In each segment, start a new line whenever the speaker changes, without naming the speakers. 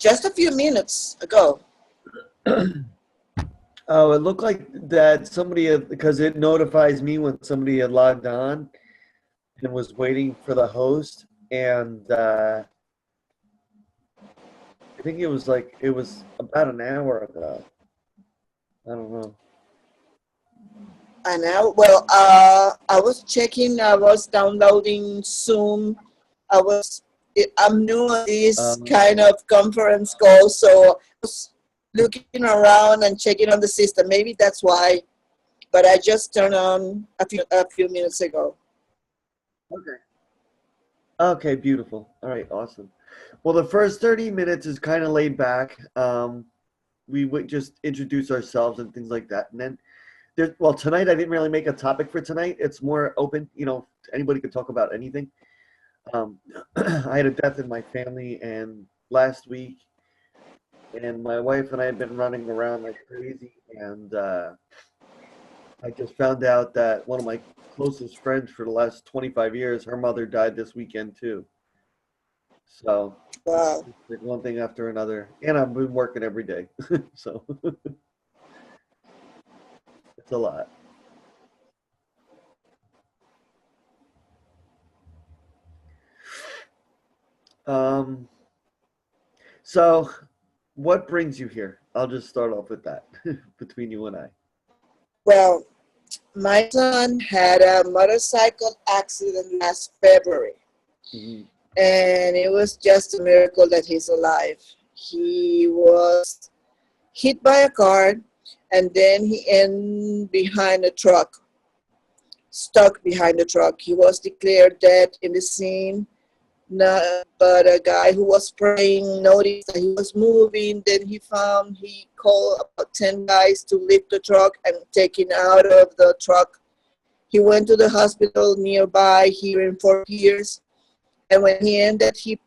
just a few minutes ago.
Oh, it looked like that somebody, because it notifies me when somebody had logged on and was waiting for the host. And I think it was about an hour ago. I don't know.
I know. Well, I was checking. I was downloading Zoom. I'm new on this kind of conference call, so I was looking around and checking on the system. Maybe that's why. But I just turned on a few minutes ago.
Okay. Okay, beautiful. All right, awesome. Well, the first 30 minutes is kind of laid back. We would just introduce ourselves and things like that. And then, tonight I didn't really make a topic for tonight. It's more open, anybody could talk about anything. I had a death in my family and last week, and my wife and I have been running around like crazy, and I just found out that one of my closest friends for the last 25 years, her mother died this weekend too. So
Wow.
like one thing after another, and I've been working every day, so it's a lot. So what brings you here? I'll just start off with that between you and I.
Well, my son had a motorcycle accident last February.
Mm-hmm.
And it was just a miracle that he's alive. He was hit by a car, and then he ended behind a truck, stuck behind the truck. He was declared dead in the scene. But a guy who was praying noticed that he was moving. Then he called about 10 guys to lift the truck and take him out of the truck. He went to the hospital nearby here in Fort Pierce. And when he ended, he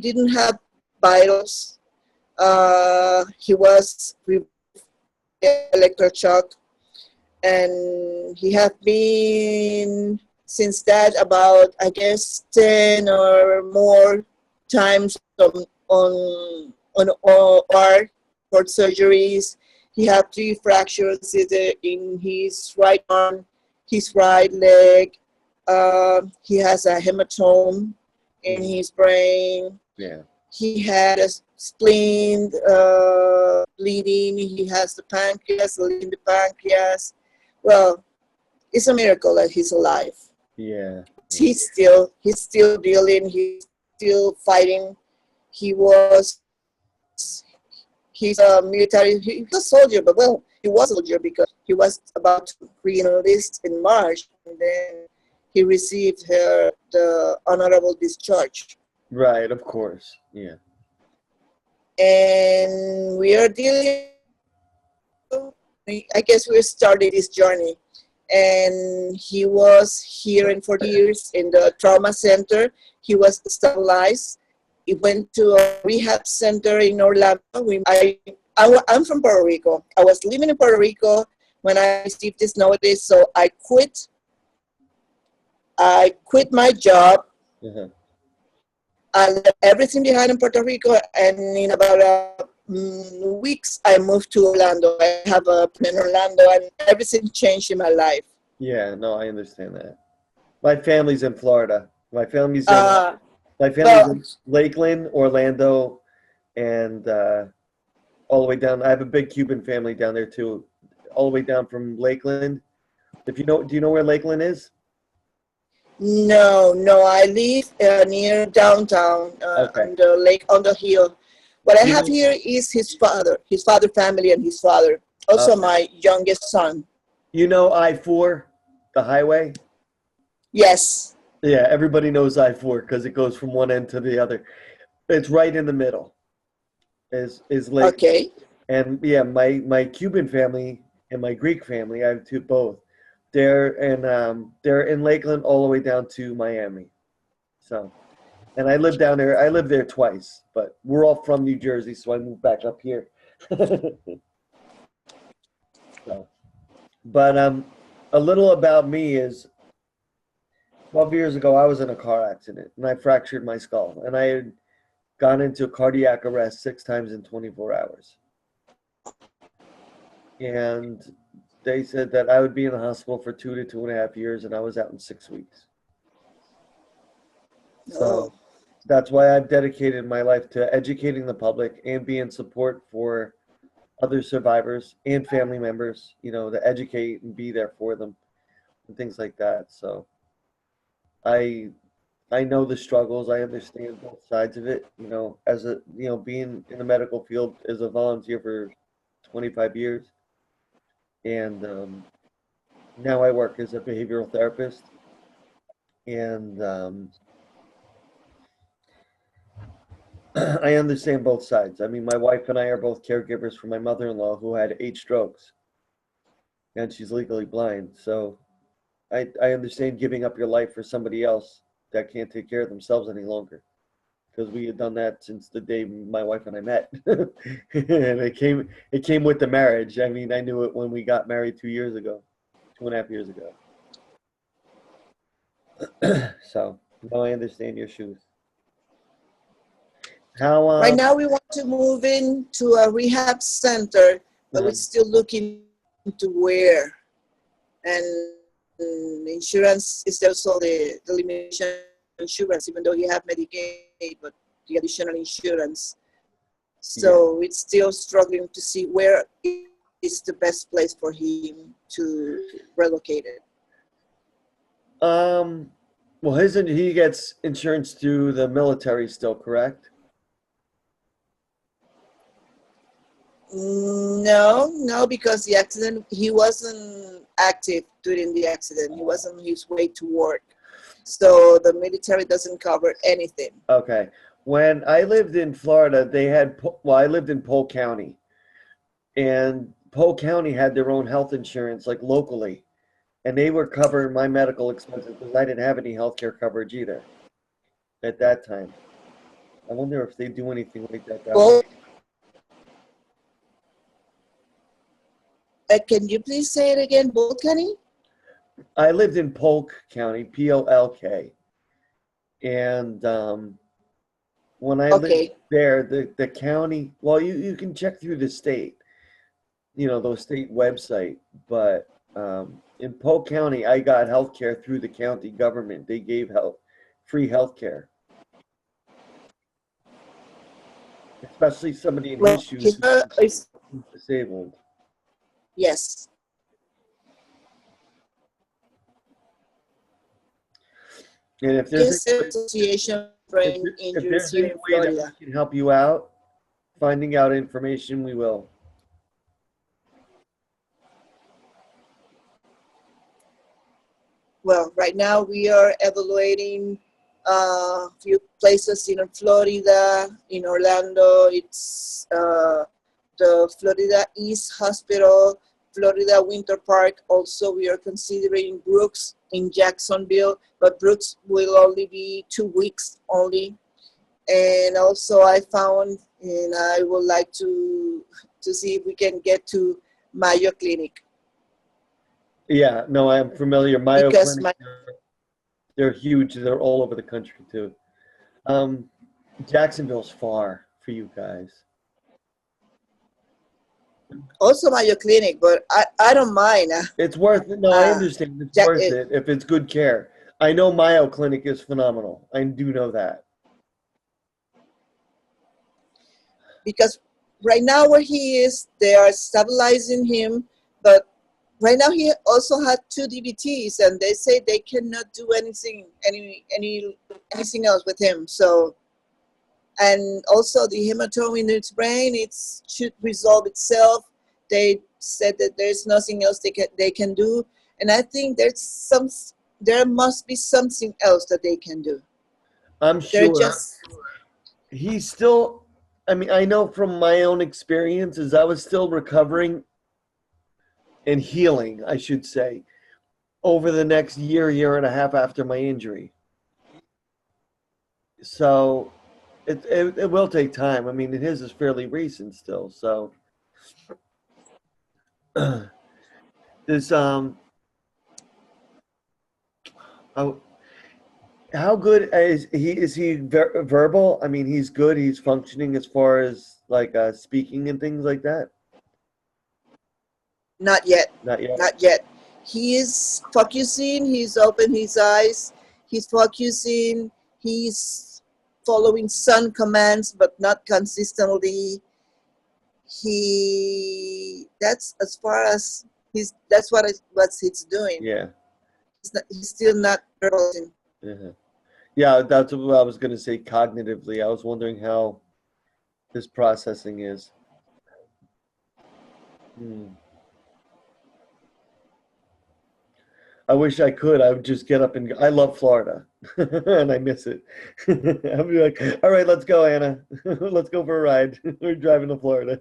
didn't have vitals. He was with electroshock, and he had been since that about 10 or more times on OR for surgeries. He had 3 fractures in his right arm, his right leg. He has a hematome in his brain.
Yeah.
He had a spleen bleeding. He has the pancreas, in the pancreas. Well, it's a miracle that he's alive.
Yeah.
He's still dealing. He's still fighting. He's a military. He's a soldier, but he was a soldier because he was about to re-enlist in March, and then he received the honorable discharge.
Right, of course. Yeah.
And we are dealing, I guess we started this journey. And he was here in 4 years in the trauma center. He was stabilized. He went to a rehab center in Orlando. I'm from Puerto Rico. I was living in Puerto Rico when I received this notice, so I quit my job.
Uh-huh.
I left everything behind in Puerto Rico, and in about weeks, I moved to Orlando. I have a plan in Orlando, and everything changed in my life.
Yeah, no, I understand that. My family's in Florida. My family's
Well,
in Lakeland, Orlando, and all the way down. I have a big Cuban family down there too, all the way down from Lakeland. Do you know where Lakeland is?
No, I live near downtown
Okay.
on the lake, on the hill. What I have here is his father family, and his father. Also, my youngest son.
You know I-4, the highway?
Yes.
Yeah, everybody knows I-4 because it goes from one end to the other. It's right in the middle. Is Lakeland.
Okay.
And yeah, my Cuban family and my Greek family, I have both. They're in Lakeland all the way down to Miami. So, and I live down there. I lived there twice, but we're all from New Jersey, so I moved back up here. So, but a little about me is 12 years ago I was in a car accident and I fractured my skull, and I had gone into cardiac arrest 6 times in 24 hours. And they said that I would be in the hospital for 2 to 2.5 years, and I was out in 6 weeks. So
Oh,
that's why I've dedicated my life to educating the public and being support for other survivors and family members, to educate and be there for them and things like that. So I I know the struggles. I understand both sides of it. As a being in the medical field as a volunteer for 25 years, and now I work as a behavioral therapist, and I understand both sides. I mean, my wife and I are both caregivers for my mother-in-law who had 8 strokes, and she's legally blind. So I understand giving up your life for somebody else that can't take care of themselves any longer. Because we had done that since the day my wife and I met, and it came with the marriage. I mean, I knew it when we got married 2 years ago, 2.5 years ago. So now I understand your shoes. How
right now we want to move into a rehab center, but we're still looking into where. And insurance is also the limitation of insurance, even though you have Medicaid, but the additional insurance. So it's still struggling to see where is the best place for him to relocate it.
Well, he gets insurance through the military still, correct?
No, because the accident, he wasn't active during the accident. He was on his way to work. So the military doesn't cover anything.
Okay. When I lived in Florida, I lived in Polk County, and Polk County had their own health insurance, like locally, and they were covering my medical expenses because I didn't have any health care coverage either at that time. I wonder if they do anything like that down there.
Both, can you please say it again, Bolt County?
I lived in Polk County, Polk, and when I lived there, the county, well, you can check through the state, those state website, but in Polk County, I got health care through the county government. They gave free health care, especially somebody in his shoes who's disabled.
Yes.
And if there's
Association for Injuries here in
way that
Florida.
we can help you out, finding out information, we will.
Well, right now we are evaluating a few places in Florida, in Orlando. It's the Florida East Hospital, Florida Winter Park. Also, we are considering Brooks in Jacksonville, but Brooks will only be 2 weeks only. And also I found, and I would like to see if we can get to Mayo Clinic.
Yeah, no, I'm familiar. Mayo Clinic, they're huge. They're all over the country too. Jacksonville's far for you guys.
Also Mayo Clinic, but I don't mind.
It's worth it. No, I understand. It's worth it if it's good care. I know Mayo Clinic is phenomenal. I do know that.
Because right now where he is, they are stabilizing him, but right now he also had 2 DVTs, and they say they cannot do anything else with him. So, and also the hematoma in his brain, it should resolve itself. They said that there's nothing else they can do, and I think there must be something else that they can do.
I'm sure. He's still. I mean, I know from my own experiences, I was still recovering and healing, I should say, over the next year and a half after my injury. So it will take time. I mean, his is fairly recent still. So there's How good is he? Is he verbal? I mean, he's good. He's functioning as far as like speaking and things like that.
Not yet.
Not yet.
Not yet. He is focusing. He's open his eyes. He's focusing. He's following some commands, but not consistently. That's as far as that's what he's doing.
Yeah.
He's still not verbalizing.
Yeah. Yeah, that's what I was going to say cognitively. I was wondering how this processing is. Hmm. I wish I could. I would just get up and go. I love Florida, and I miss it. I'd be like, all right, let's go, Anna. Let's go for a ride. We're driving to Florida.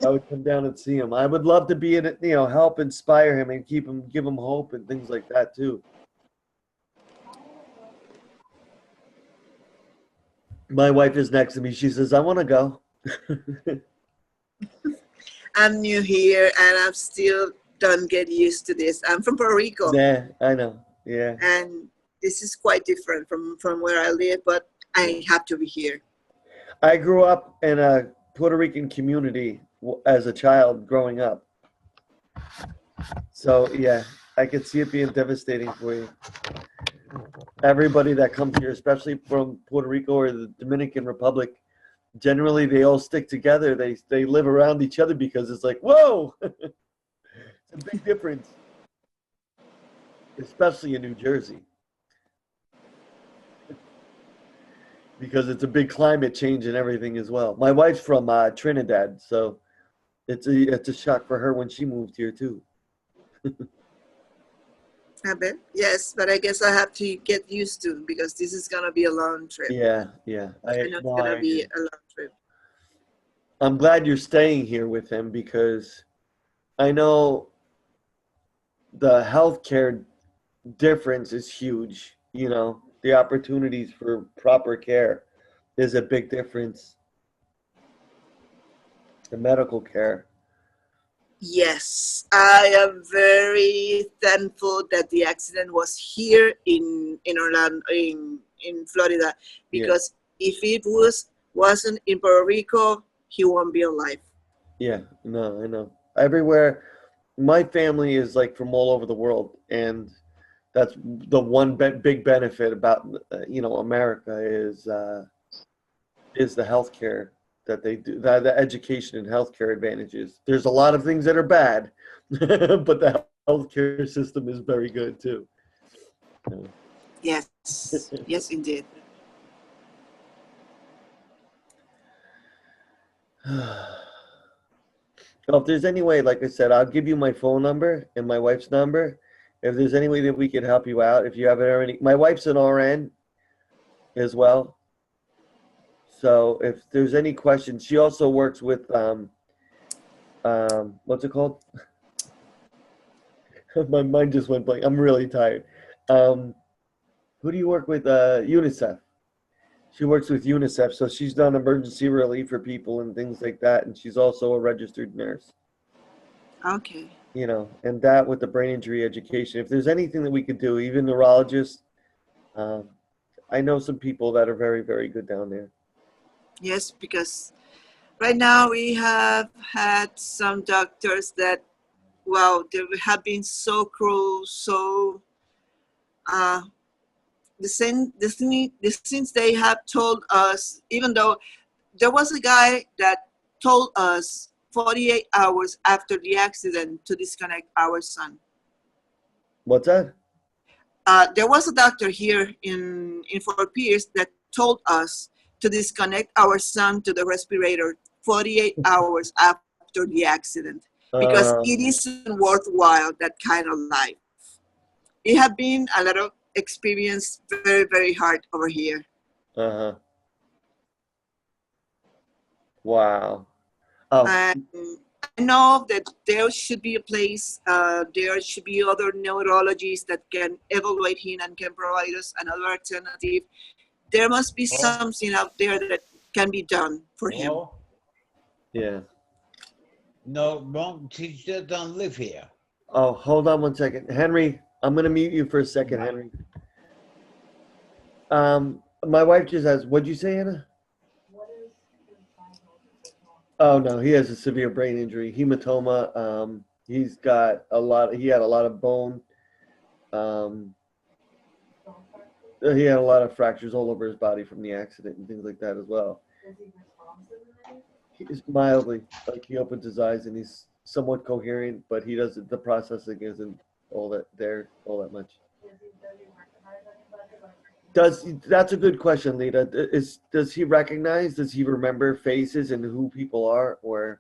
I would come down and see him. I would love to be in it, help inspire him and give him hope and things like that too. My wife is next to me. She says, I want to go.
I'm new here, and I'm still don't get used to this. I'm from Puerto Rico.
Yeah, I know. Yeah.
And this is quite different from where I live, but I have to be here.
I grew up in a Puerto Rican community as a child growing up. So, yeah, I could see it being devastating for you. Everybody that comes here, especially from Puerto Rico or the Dominican Republic, generally they all stick together. They live around each other because it's like, whoa! It's a big difference, especially in New Jersey. Because it's a big climate change and everything as well. My wife's from Trinidad, so it's a shock for her when she moved here too.
I bet. Yes, but I guess I have to get used to it because this is gonna be a long trip.
Yeah.
I know it's gonna be a long trip.
I'm glad you're staying here with him because I know the healthcare difference is huge. The opportunities for proper care is a big difference. The medical care.
Yes, I am very thankful that the accident was here in Orlando, in Florida, because if it wasn't in Puerto Rico, he won't be alive.
Yeah, no, I know. Everywhere, my family is like from all over the world, and that's the one big benefit about America is the healthcare that they do, the education and healthcare advantages. There's a lot of things that are bad, but the healthcare system is very good too.
Yes, yes, indeed.
Well, if there's any way, like I said, I'll give you my phone number and my wife's number. If there's any way that we could help you out, if you have any, my wife's an RN as well. So if there's any questions, she also works with what's it called? My mind just went blank. I'm really tired. Who do you work with? UNICEF. She works with UNICEF, so she's done emergency relief for people and things like that, and she's also a registered nurse.
Okay.
And that with the brain injury education. If there's anything that we could do, even neurologists, I know some people that are very, very good down there.
Yes, because right now we have had some doctors that, well, they have been so cruel, so the things they have told us, even though there was a guy that told us 48 hours after the accident to disconnect our son.
What's that?
There was a doctor here in Fort Pierce that told us to disconnect our son to the respirator 48 hours after the accident because it isn't worthwhile, that kind of life. It had been a lot of experience, very, very hard over here.
Uh-huh. Wow. Oh.
And I know that there should be a place, there should be other neurologists that can evaluate him and can provide us another alternative. There must be something out there that can be done for him.
Yeah.
No, wrong teacher don't live here.
Oh, hold on one second. Henry, I'm going to mute you for a second, Henry. My wife just asked, what'd you say, Anna? Oh no, he has a severe brain injury, hematoma. He had a lot of bone. He had a lot of fractures all over his body from the accident and things like that as well. He's mildly, like he opens his eyes and he's somewhat coherent, but the processing isn't all that much. That's a good question, Lita. Does he remember faces and who people are, or?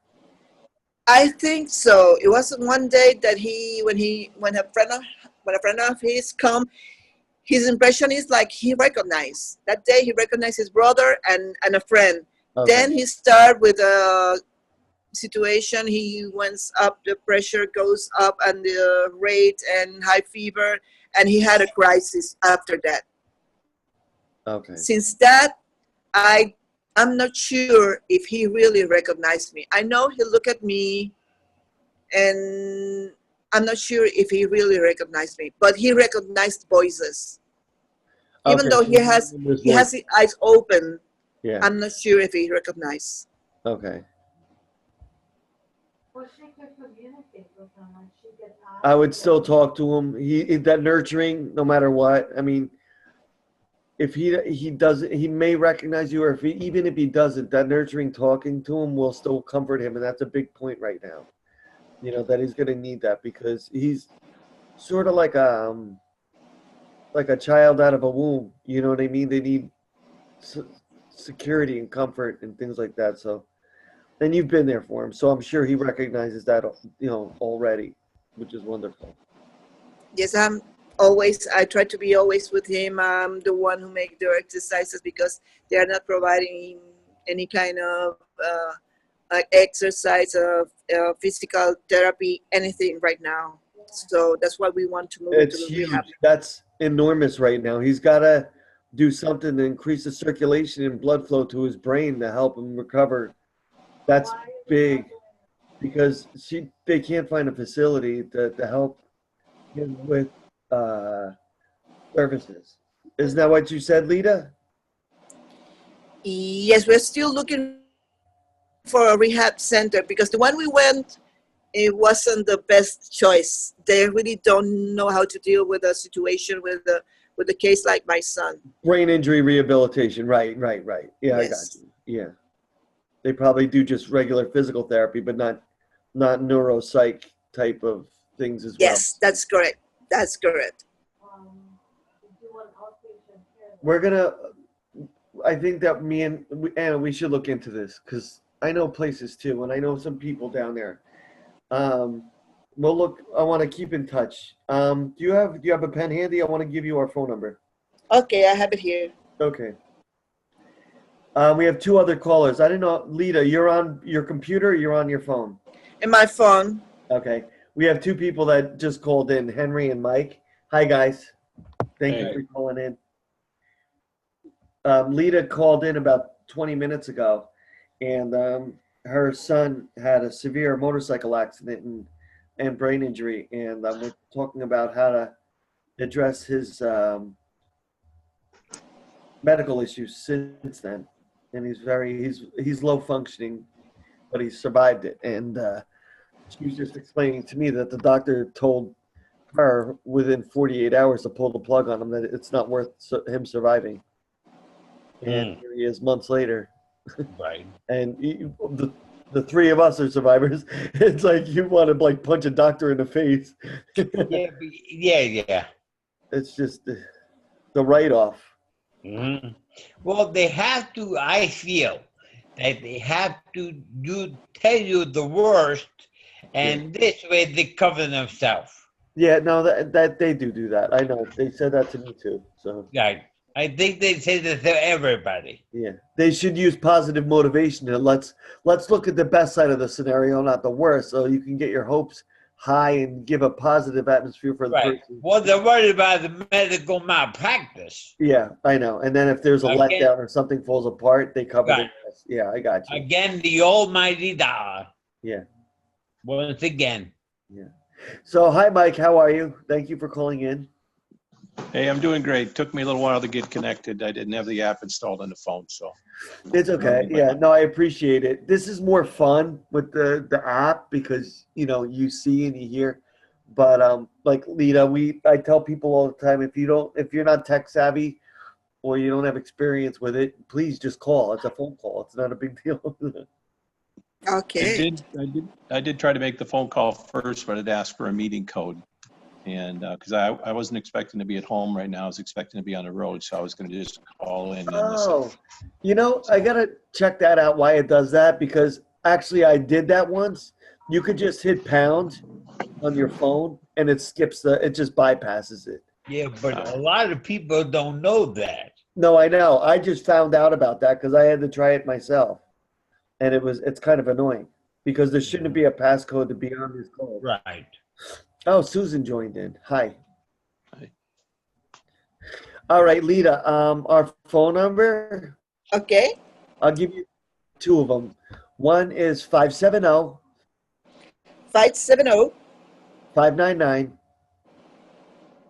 I think so. It was one day that when a friend of his come, his impression is like he recognized. That day he recognized his brother and a friend.
Okay.
Then he started with a situation. He went up, the pressure goes up and the rate and high fever, and he had a crisis after that.
Okay.
Since that, I'm not sure if he really recognized me. I know he looked at me, and I'm not sure if he really recognized me, but he recognized voices. Even though he has his eyes open,
Yeah.
I'm not sure if he recognized.
Okay. I would still talk to him. That nurturing, no matter what. I mean, if he doesn't, he may recognize you, or even if he doesn't, that nurturing talking to him will still comfort him, and that's a big point right now. You know that he's going to need that because he's sort of like a child out of a womb. You know what I mean? They need security and comfort and things like that. So, and you've been there for him, so I'm sure he recognizes that, already, which is wonderful.
Yes, I try to be always with him. I'm the one who make the exercises because they are not providing any kind of exercise of physical therapy, anything right now. So that's why we want to move
It's
into the
huge.
rehab.
That's enormous right now. He's got to do something to increase the circulation and blood flow to his brain to help him recover. That's big because they can't find a facility to help him with services. Isn't that what you said, Lita?
Yes, we're still looking for a rehab center because the one we went, it wasn't the best choice. They really don't know how to deal with a situation with a case like my son.
Brain injury rehabilitation. Right. Yeah,
Yes.
I got you. Yeah. They probably do just regular physical therapy, but not neuropsych type of things as well.
Yes, that's correct. That's correct.
We're gonna. I think that Anna, we should look into this because I know places too, and I know some people down there. Well, look, I want to keep in touch. Do you have a pen handy? I want to give you our phone number.
Okay, I have it here.
Okay. We have two other callers. I didn't know, Lita, you're on your computer or you're on your phone?
In my phone.
Okay. We have two people that just called in, Henry and Mike. Hi, guys. Thank you for calling in. Lita called in about 20 minutes ago, and her son had a severe motorcycle accident and brain injury, and we're talking about how to address his medical issues since then. And he's low functioning, but he survived it. And she was just explaining to me that the doctor told her within 48 hours to pull the plug on him, that it's not worth him surviving. And here he is months later.
Right.
And the three of us are survivors. It's like you want to like punch a doctor in the face.
Yeah.
It's just the write-off.
Mm-hmm. Well, they have to, I feel, that they have to tell you the worst, and this way they cover themselves.
Yeah, no, that they do that. I know. They said that to me too. So
Right. I think they say that to everybody.
yeah, they should use positive motivation. And let's look at the best side of the scenario, not the worst, so you can get your hopes high and give a positive atmosphere for the person.
Well, they're worried about the medical malpractice.
Yeah, I know. And then if there's a letdown or something falls apart, they cover the rest. Yeah, I got you.
Again, the almighty dollar.
Yeah.
Once again.
Yeah. So, hi, Mike. How are you? Thank you for calling in.
Hey, I'm doing great. Took me a little while to get connected. I didn't have the app installed on the phone, so.
It's okay. Yeah, no, I appreciate it. This is more fun with the app because you see and you hear. But like Lita, I tell people all the time, if you're not tech savvy or you don't have experience with it, please just call. It's a phone call. It's not a big deal.
Okay.
I did try to make the phone call first, but it asked for a meeting code. And because I wasn't expecting to be at home right now, I was expecting to be on the road, so I was going to just call in.
Oh, I gotta check that out. Why it does that? Because actually, I did that once. You could just hit pound on your phone, and it just bypasses it.
Yeah, but a lot of people don't know that.
No, I know. I just found out about that because I had to try it myself, and it's kind of annoying because there shouldn't be a passcode to be on this call.
Right.
Oh, Susan joined in. Hi.
Hi.
All right, Lita. Our phone number.
Okay.
I'll give you two of them. One is 570
570.
599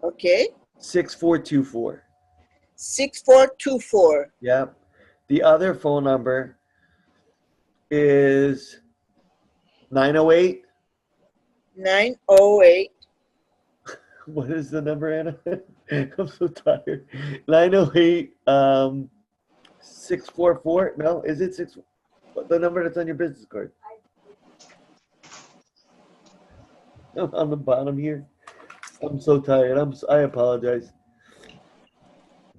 Okay.
6424.
6424.
Yep. The other phone number is 908.
908.
What is the number, Anna? I'm so tired. 908 644. No, is it six? The number that's on your business card. On the bottom here. I'm so tired. I apologize.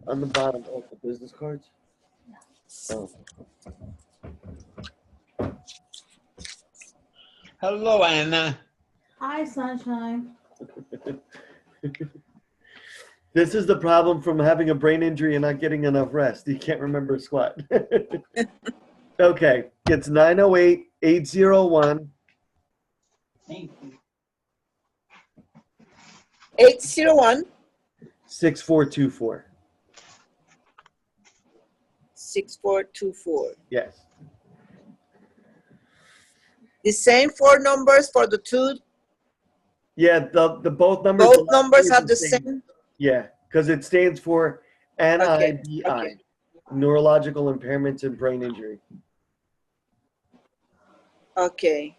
On the bottom of the business cards. Oh.
Hello, Anna.
Hi, Sunshine.
This is the problem from having a brain injury and not getting enough rest. You can't remember a squat. Okay, it's 908-801.
801.
6424.
6424.
Yes.
The same four numbers for the two.
Yeah, the both numbers.
Both numbers have the same.
Yeah, because it stands for NIBI,
Okay.
neurological impairments and brain injury.
Okay.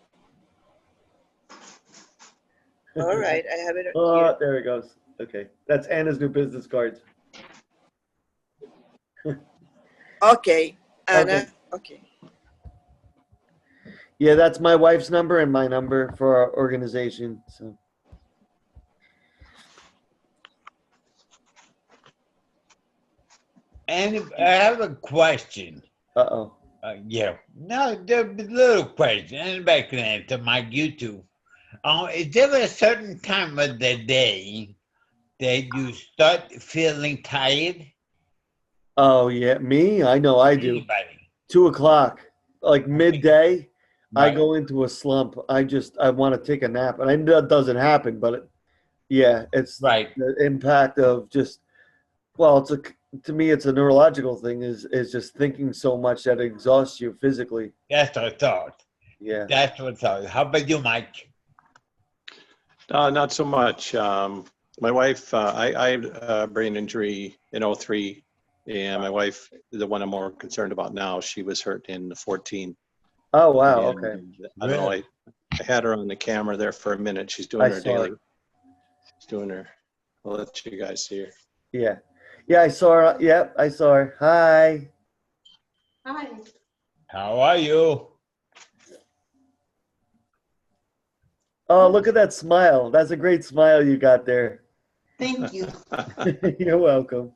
All right. I have it
Oh,
here.
there it goes. Okay, that's Anna's new business cards.
Okay. Anna. Okay.
Yeah, that's my wife's number and my number for our organization. So.
And I have a question.
Uh-oh.
Yeah. No, there's a little question. Anybody can answer, Mike, you too. Is there a certain time of the day that you start feeling tired?
Oh, yeah, me? I know I do.
Anybody?
2 o'clock, like midday, I
Right.
go into a slump. I want to take a nap. And I know that doesn't happen, but it's
Right.
the impact of just, well, to me, it's a neurological thing is just thinking so much that it exhausts you physically.
That's what I thought.
Yeah.
That's what I thought. How about you, Mike?
Not so much. My wife, I had a brain injury in 03, and my wife, the one I'm more concerned about now, she was hurt in 14.
Oh, wow.
And,
Okay.
I don't know. I had her on the camera there for a minute. She's doing
I
her
saw
daily.
it.
She's doing her. I'll let you guys see her.
Yeah. Yeah, I saw her. Yep, I saw her. Hi.
Hi.
How are you?
Oh, look at that smile. That's a great smile you got there.
Thank you.
You're welcome.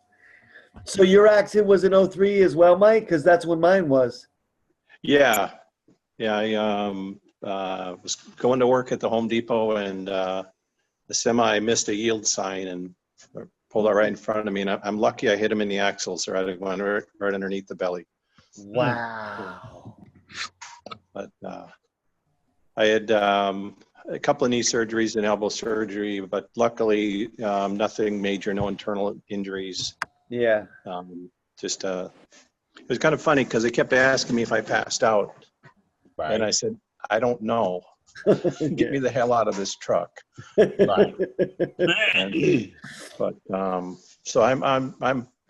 So your accident was in 03 as well, Mike? Because that's when mine was.
Yeah. I was going to work at the Home Depot, and the semi missed a yield sign and pulled it right in front of me. And I'm lucky I hit him in the axles, or I'd have gone right underneath the belly.
Wow.
But I had a couple of knee surgeries and elbow surgery, but luckily nothing major, no internal injuries.
Yeah.
Just it was kind of funny because they kept asking me if I passed out,
Right.
and I said I don't know. Get me the hell out of this truck.
Right.
But so I'm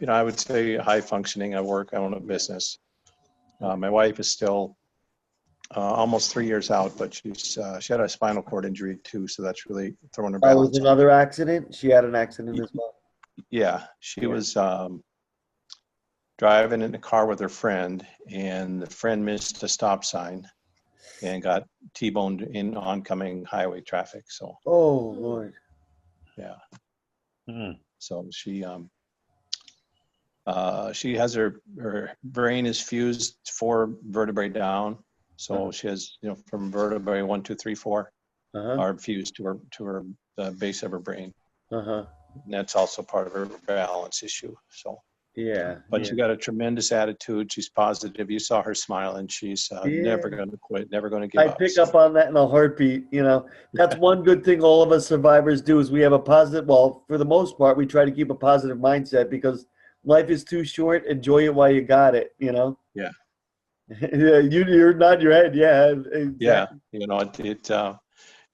I would say high functioning. I work. I own a business. My wife is still almost 3 years out, but she had a spinal cord injury too, so that's really throwing her
Oh, it was
balance.
another accident? She had an accident as well?
Yeah, she was driving in a car with her friend, and the friend missed a stop sign and got T-boned in oncoming highway traffic. So,
Oh, Lord.
yeah.
Hmm.
So she has her brain is fused 4 vertebrae down. So she has, from vertebrae 1, 2, 3, 4
Uh-huh.
are fused to her the base of her brain.
Uh-huh.
And that's also part of her balance issue. So,
Yeah.
but
yeah.
she got a tremendous attitude. She's positive. You saw her smile, and she's never going to quit, never going to give
I
up.
pick
So,
up on that in a heartbeat. That's one good thing all of us survivors do is we have a positive, well, for the most part, we try to keep a positive mindset because life is too short. Enjoy it while you got it,
Yeah.
Yeah, you're nodding your head. Yeah. Exactly.
Yeah.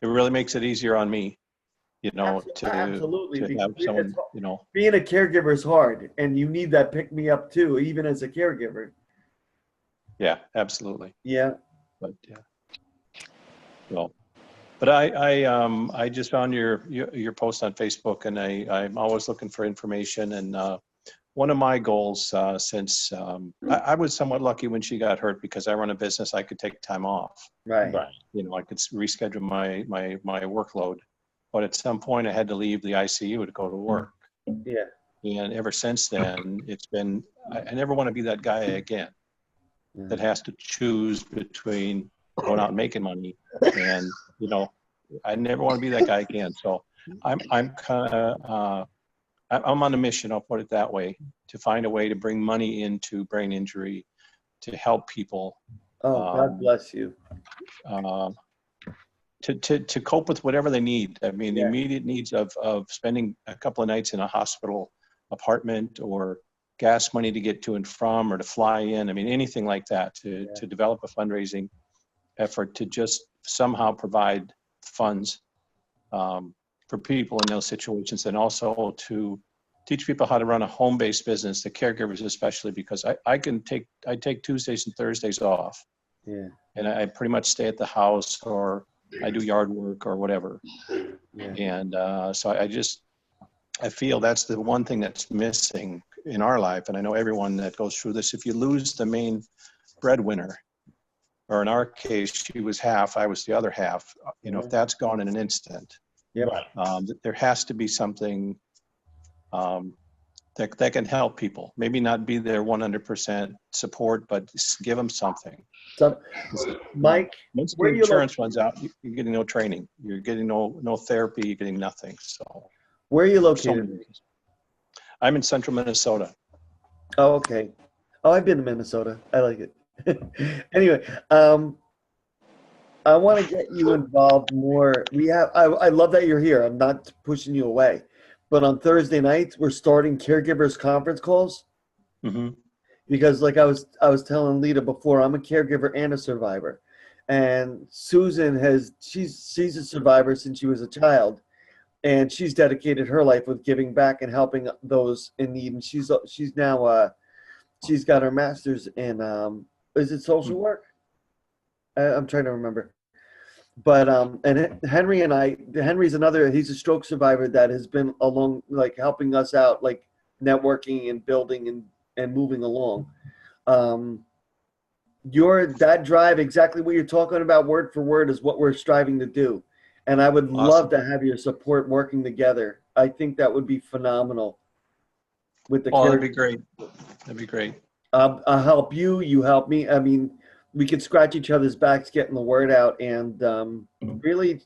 It really makes it easier on me,
Absolutely.
to have someone,
Being a caregiver is hard, and you need that pick me up too, even as a caregiver.
Yeah, absolutely.
Yeah.
But yeah. Well, but I just found your post on Facebook, and I'm always looking for information. And one of my goals, since I was somewhat lucky when she got hurt because I run a business, I could take time off.
Right.
Right.
I could reschedule my workload, but at some point I had to leave the ICU to go to work.
Yeah.
And ever since then, it's been I never want to be that guy again that has to choose between going out and making money and I never want to be that guy again. So I'm kind of I'm on a mission, I'll put it that way, to find a way to bring money into brain injury to help people.
Oh, God bless you.
To cope with whatever they need. I mean, the
Yeah.
immediate needs of spending a couple of nights in a hospital apartment, or gas money to get to and from, or to fly in. I mean, anything like that to develop a fundraising effort to just somehow provide funds for people in those situations, and also to teach people how to run a home-based business, the caregivers especially, because I take Tuesdays and Thursdays off.
Yeah.
And I pretty much stay at the house, or I do yard work or whatever.
Yeah.
And so I feel that's the one thing that's missing in our life. And I know everyone that goes through this, if you lose the main breadwinner, or in our case, she was half, I was the other half, if that's gone in an instant,
Yep.
Right.
there has to be something that can help people. Maybe not be their 100% support, but give them something.
So, Mike,
Once the
where you
insurance runs out, you're getting no training. You're getting no therapy. You're getting nothing. So,
where are you
so
located?
many reasons. I'm in central Minnesota.
Oh, okay. Oh, I've been to Minnesota. I like it. Anyway, I want to get you involved more. I love that you're here. I'm not pushing you away. But on Thursday nights, we're starting Caregivers Conference Calls.
Mm-hmm.
Because like I was telling Lita before, I'm a caregiver and a survivor. And Susan she's a survivor since she was a child. And she's dedicated her life with giving back and helping those in need. And she's now she's got her master's in is it social work? I'm trying to remember. But and Henry's he's a stroke survivor that has been along, like helping us out, like networking and building and moving along. That drive, exactly what you're talking about, word for word, is what we're striving to do. And I would love to have your support working together. I think that would be phenomenal. With the
that'd be great. That'd be great.
I'll help you. You help me. I mean, we could scratch each other's backs getting the word out, and really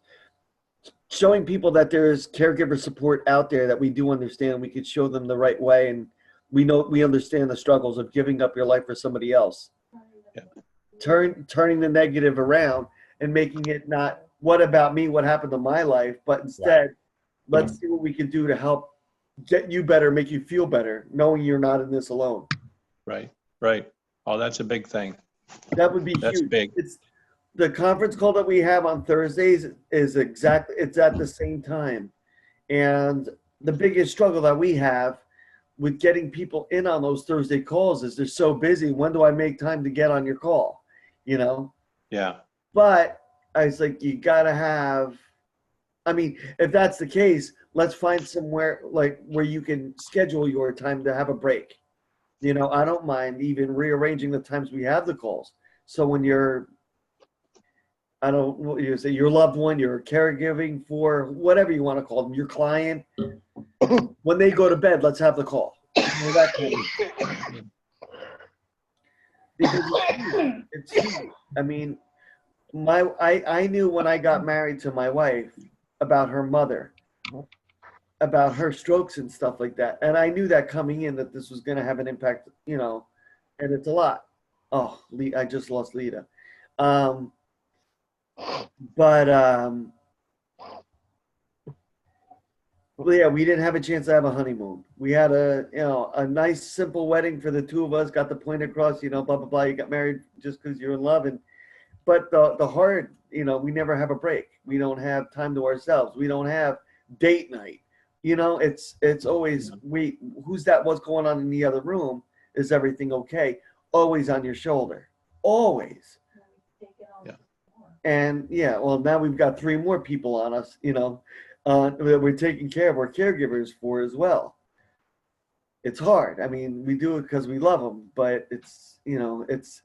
showing people that there's caregiver support out there that we do understand. We could show them the right way, and we understand the struggles of giving up your life for somebody else.
Yeah.
Turning the negative around and making it not what about me, what happened to my life, but instead, let's see what we can do to help get you better, make you feel better, knowing you're not in this alone.
Right. Oh, that's a big thing.
That would be
That's
huge.
big.
the conference call that we have on Thursdays is it's at the same time. And the biggest struggle that we have with getting people in on those Thursday calls is they're so busy. When do I make time to get on your call? You know?
Yeah.
But I was like, you gotta have, I mean, if that's the case, let's find somewhere like where you can schedule your time to have a break. You know, I don't mind even rearranging the times we have the calls. So when I don't know what you say, your loved one, you're caregiving for, whatever you want to call them, your client, when they go to bed, let's have the call. You know, that kind of, because it's huge. I mean, I knew when I got married to my wife about her mother, about her strokes and stuff like that. And I knew that coming in that this was going to have an impact, you know, and it's a lot. Oh, I just lost Lita. Well, yeah, we didn't have a chance to have a honeymoon. We had a nice simple wedding for the two of us, got the point across, you know, blah, blah, blah. You got married just because you're in love. But the hard, you know, we never have a break. We don't have time to ourselves. We don't have date night. You know, it's always, who's that? What's going on in the other room? Is everything okay? Always on your shoulder. Always.
Yeah.
And yeah, well, now we've got 3 more people on us, you know, that we're taking care of, our caregivers for as well. It's hard. I mean, we do it because we love them, but it's, you know, it's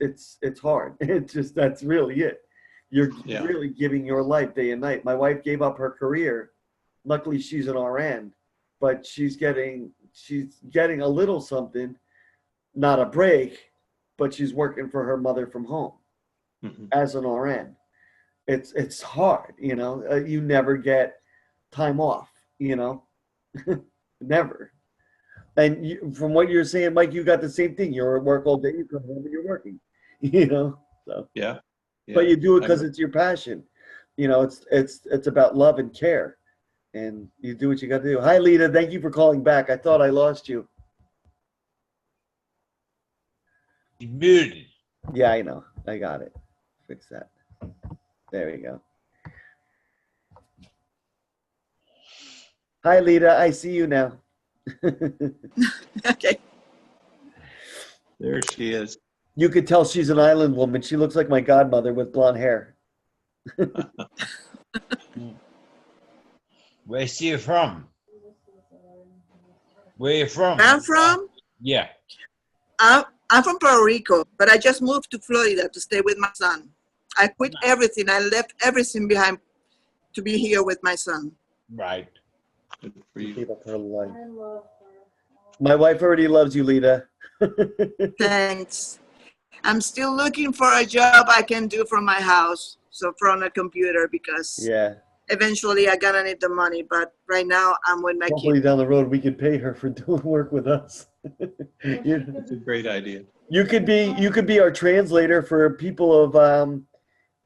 hard. It's just, that's really it. You're really giving your life day and night. My wife gave up her career. Luckily, she's an RN, but she's getting a little something, not a break, but she's working for her mother from home as an RN. It's hard, you know. You never get time off, you know, never. And from what you're saying, Mike, you got the same thing. You're at work all day. You come home and you're working, you know. So
Yeah.
But you do it because it's your passion. You know, it's about love and care, and you do what you got to do. Hi, Lita. Thank you for calling back. I thought I lost you.
He's muted.
Yeah, I know. I got it. Fix that. There we go. Hi, Lita. I see you now.
Okay.
There she is.
You could tell she's an island woman. She looks like my godmother with blonde hair.
Where's she from? Where you from?
Where I'm from?
Yeah.
I'm from Puerto Rico, but I just moved to Florida to stay with my son. I quit everything. I left everything behind to be here with my son.
Right.
Good for you.
Gave up her life.
I love her.
My wife already loves you, Lita.
Thanks. I'm still looking for a job I can do from my house, so from a computer, because
Yeah.
eventually I'm gonna need the money. But right now I'm with my
Hopefully
kid.
down the road we could pay her for doing work with us.
It's a great idea.
You could be our translator for people of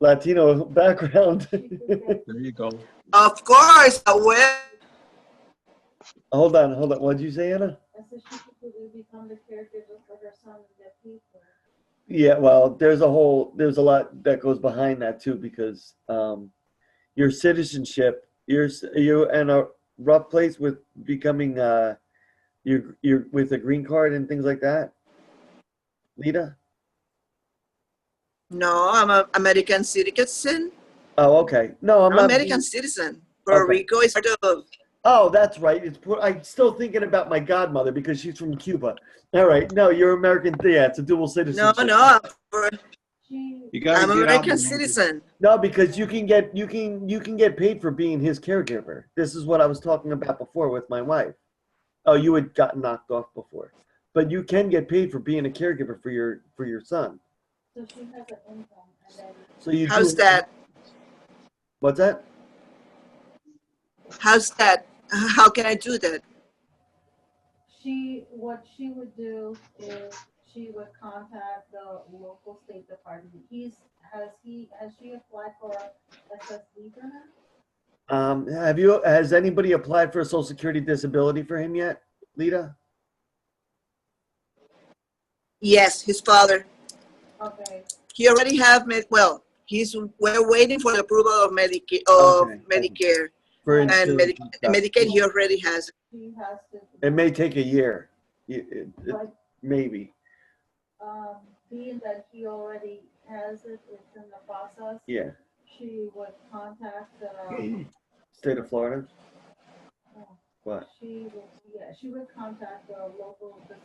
Latino background.
There you go.
Of course, I will.
Hold on. What'd you say, Anna?
I said she could become the caregiver for her son and their people.
Yeah, well, there's a lot that goes behind that too, because your citizenship, you're in a rough place with becoming you're with a green card and things like that. Lita?
No, I'm an American citizen.
Oh, okay. No, I'm
I'm
not.
American citizen. Puerto
Okay.
Rico is still.
Oh, that's right. I'm still thinking about my godmother because she's from Cuba. All right. No, you're American. Yeah, it's a dual
No,
citizenship.
no,
You gotta
I'm
get
American
out.
citizen.
No, because you can get paid for being his caregiver. This is what I was talking about before with my wife. Oh, you had gotten knocked off before, but you can get paid for being a caregiver for your son.
So she has an income and then
So you
How's
do.
that?
What's that?
How's that? How can I do that?
what she would do is she would contact the local state department. Has she applied for SSD for him?
Has anybody applied for a Social Security disability for him yet, Lita?
Yes, his father.
Okay.
He already have well, We're waiting for the approval of
Okay.
Medicare
For
and
insurance and stuff.
Medicaid. He already has.
She has to.
It may take a year.
But,
Maybe.
being that he already has it, it's in the process.
Yeah.
She would contact the.
State of Florida?
Oh,
What?
she would contact the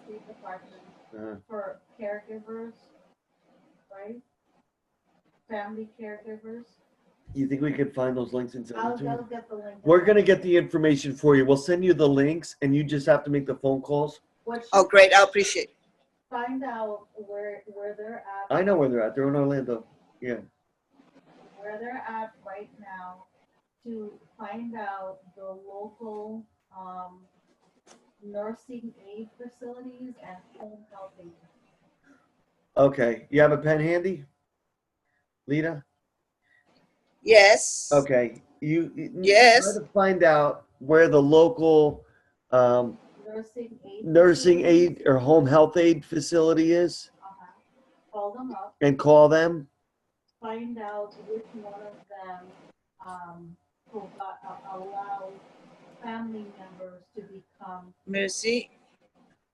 state department
Uh-huh.
for caregivers, right? Family caregivers.
You think we could find those links and send them to
I'll
you?
get the link.
We're going to get the information for you. We'll send you the links, and you just have to make the phone calls.
Oh, great. I appreciate it.
Find out where they're at.
I know where they're at. They're in Orlando. Yeah.
Where they're at right now, to find out the local nursing aid facilities and home health aid.
Okay. You have a pen handy? Lita?
Yes.
Okay. You
Yes.
try to find out where the local nursing aid or home health aid facility is.
Call them up.
And call them.
Find out which one of them allow family members to become.
Mercy.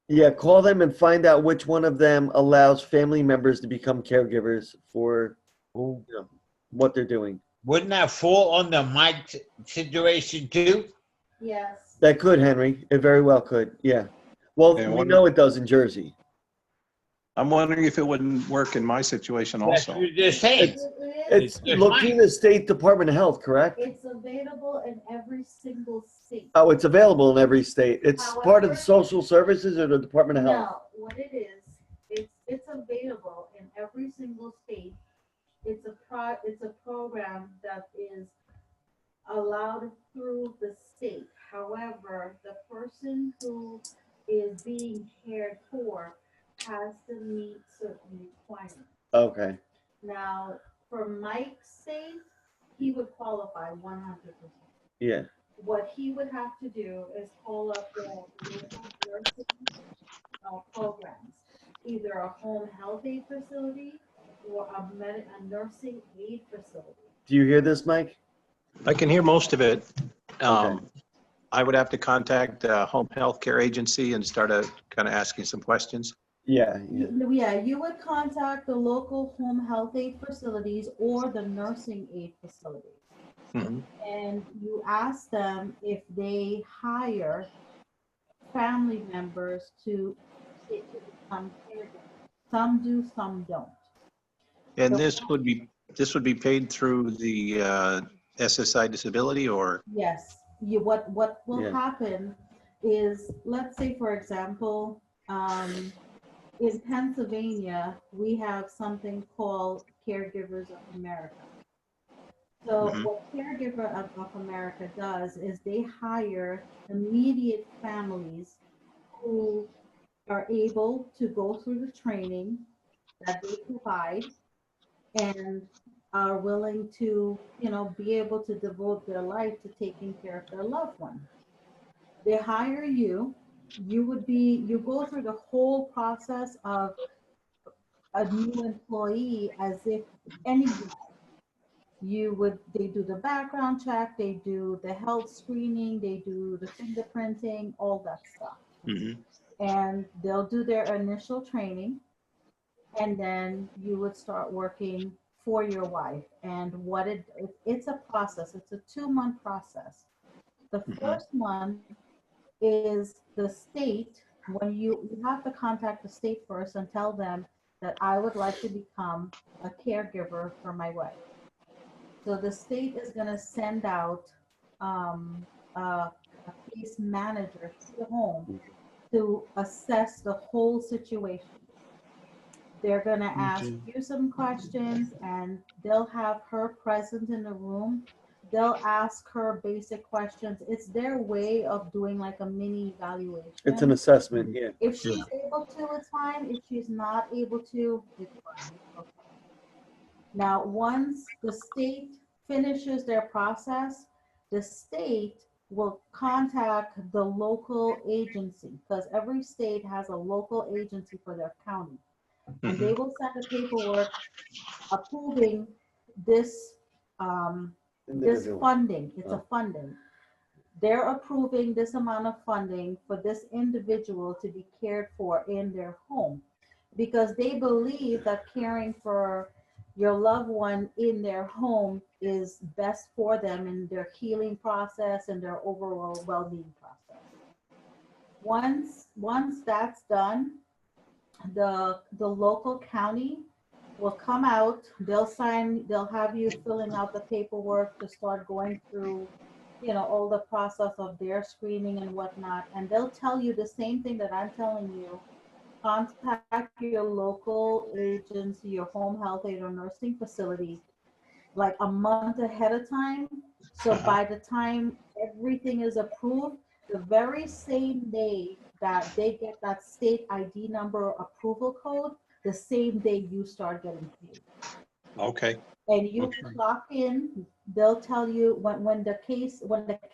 Yeah, call them and find out which one of them allows family members to become caregivers for what they're doing.
Wouldn't that fall on the Mike situation too?
Yes.
That could, Henry. It very well could. Yeah. Well, we know it does in Jersey.
I'm wondering if it wouldn't work in my situation
That's
also.
what you're just saying.
It's
just
look
fine.
through the State Department of Health, correct?
It's available in every single state.
Oh, it's available in every state. It's part of the social services or the Department of Health?
No, what it is, it's available in every single state. It's a program that is allowed through the state. However, the person who is being cared for has to meet certain requirements.
Okay.
Now, for Mike's sake, he would qualify 100%.
Yeah.
What he would have to do is call up the local nursing programs, either a home health aid facility or a nursing aid facility.
Do you hear this, Mike?
I can hear most of it.
Okay.
I would have to contact the home health care agency and start kind of asking some questions.
Yeah.
Yeah, you would contact the local home health aid facilities or the nursing aid facilities.
Mhm.
And you ask them if they hire family members to become caregivers. Some do, some don't.
And this would be paid through the SSI disability or?
Yes, what will happen is, let's say, for example, in Pennsylvania, we have something called Caregivers of America. So what Caregiver of America does is they hire immediate families who are able to go through the training that they provide and are willing to, be able to devote their life to taking care of their loved one. They hire you. You go through the whole process of a new employee as if any job. They do the background check, they do the health screening, they do the fingerprinting, all that stuff. And they'll do their initial training, and then you would start working for your wife. And it's a process. It's a 2-month process. The first month is the state. When you have to contact the state first and tell them that I would like to become a caregiver for my wife. So the state is going to send out a case manager to the home to assess the whole situation. They're going to ask you some questions, and they'll have her present in the room. They'll ask her basic questions. It's their way of doing like a mini evaluation.
It's an assessment, yeah.
If she's able to, it's fine. If she's not able to, it's fine. Okay. Now, once the state finishes their process, the state will contact the local agency, because every state has a local agency for their county. And they will send the paperwork approving this
Individual.
funding. It's a
Oh.
funding. They're approving this amount of funding for this individual to be cared for in their home, because they believe that caring for your loved one in their home is best for them in their healing process and their overall well-being process. Once that's done, the local county will come out, they'll have you filling out the paperwork to start going through, all the process of their screening and whatnot. And they'll tell you the same thing that I'm telling you. Contact your local agency, your home health aid or nursing facility, like a month ahead of time. So by the time everything is approved, the very same day that they get that state ID number or approval code, the same day you start getting paid.
Okay.
And you
Okay.
clock in, they'll tell you when the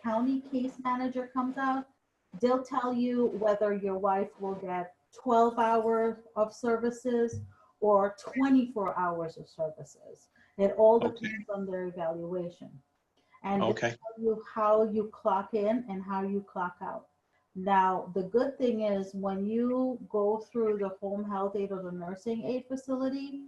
county case manager comes out, they'll tell you whether your wife will get 12 hours of services or 24 hours of services. It all depends on their evaluation. And they'll
Okay.
tell you how you clock in and how you clock out. Now, the good thing is when you go through the home health aid or the nursing aid facility,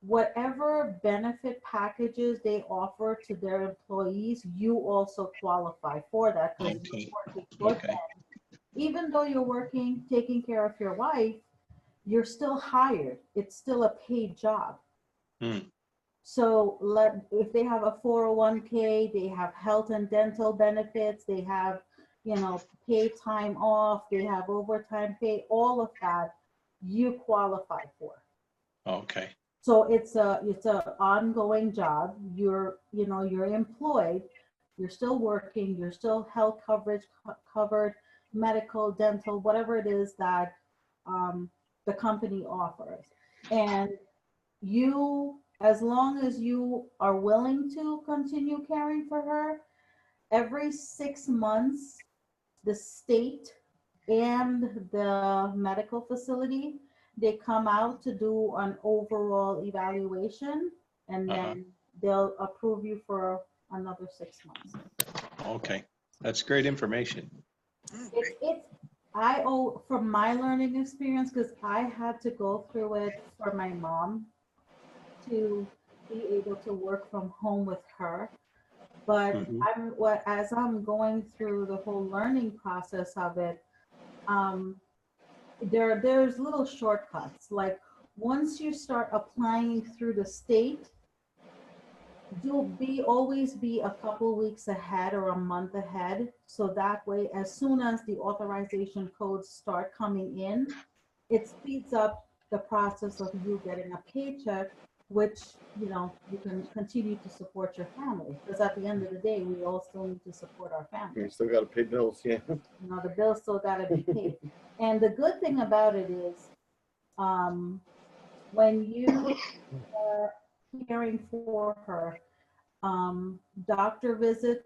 whatever benefit packages they offer to their employees, you also qualify for that, because
Okay.
you're working for
Okay.
them. Even though you're working, taking care of your wife, you're still hired. It's still a paid job. So if they have a 401k, they have health and dental benefits, they have, paid time off, they have overtime pay, all of that you qualify for.
Okay.
So it's a ongoing job. You're employed, you're still working, you're still health coverage covered, medical, dental, whatever it is that the company offers. And you, as long as you are willing to continue caring for her, every 6 months, the state and the medical facility, they come out to do an overall evaluation, and then they'll approve you for another 6 months.
Okay. That's great information.
I owe, from my learning experience, because I had to go through it for my mom to be able to work from home with her. But as I'm going through the whole learning process of it, there's little shortcuts. Like once you start applying through the state, always be a couple weeks ahead or a month ahead. So that way, as soon as the authorization codes start coming in, it speeds up the process of you getting a paycheck, which, you can continue to support your family. Because at the end of the day, we all still need to support our family.
You still got to pay bills, yeah.
The bills still got to be paid. And the good thing about it is, when you are caring for her, doctor visits,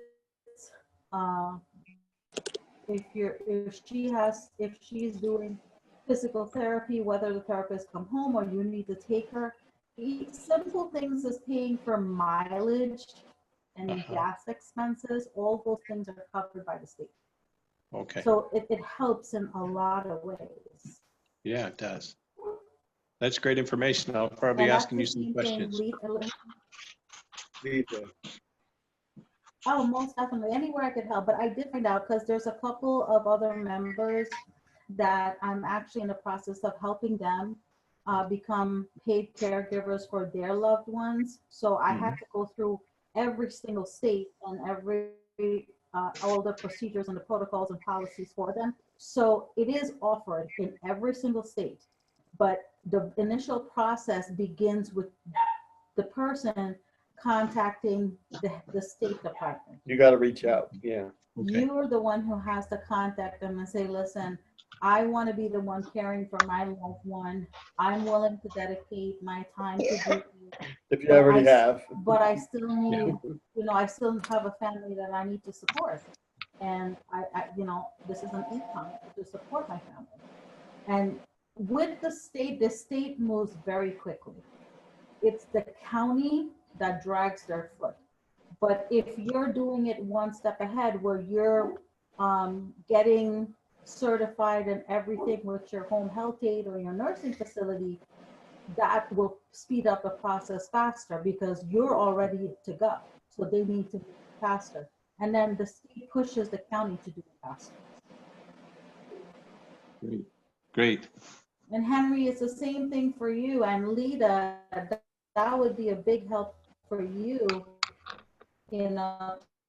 if she's doing physical therapy, whether the therapist come home or you need to take her, simple things as paying for mileage and gas expenses, all those things are covered by the state.
Okay.
So it helps in a lot of ways.
Yeah, it does. That's great information. I'll probably be asking you some questions.
Oh, most definitely. Anywhere I could help. But I did find out, because there's a couple of other members that I'm actually in the process of helping them become paid caregivers for their loved ones. So I had to go through every single state and all the procedures and the protocols and policies for them. So it is offered in every single state, but the initial process begins with the person contacting the State Department.
You got to reach out, yeah.
Okay.
You're the one who has to contact them and say, listen, I want to be the one caring for my loved one. I'm willing to dedicate my time to do it.
If you already have.
But I still need, I still have a family that I need to support. And I this is an income to support my family. And with the state moves very quickly. It's the county that drags their foot. But if you're doing it one step ahead, where you're getting certified and everything with your home health aide or your nursing facility, that will speed up the process faster because you're all ready to go. So they need to be faster. And then the state pushes the county to do it faster.
Great.
And Henry, it's the same thing for you. And Lita, that would be a big help for you,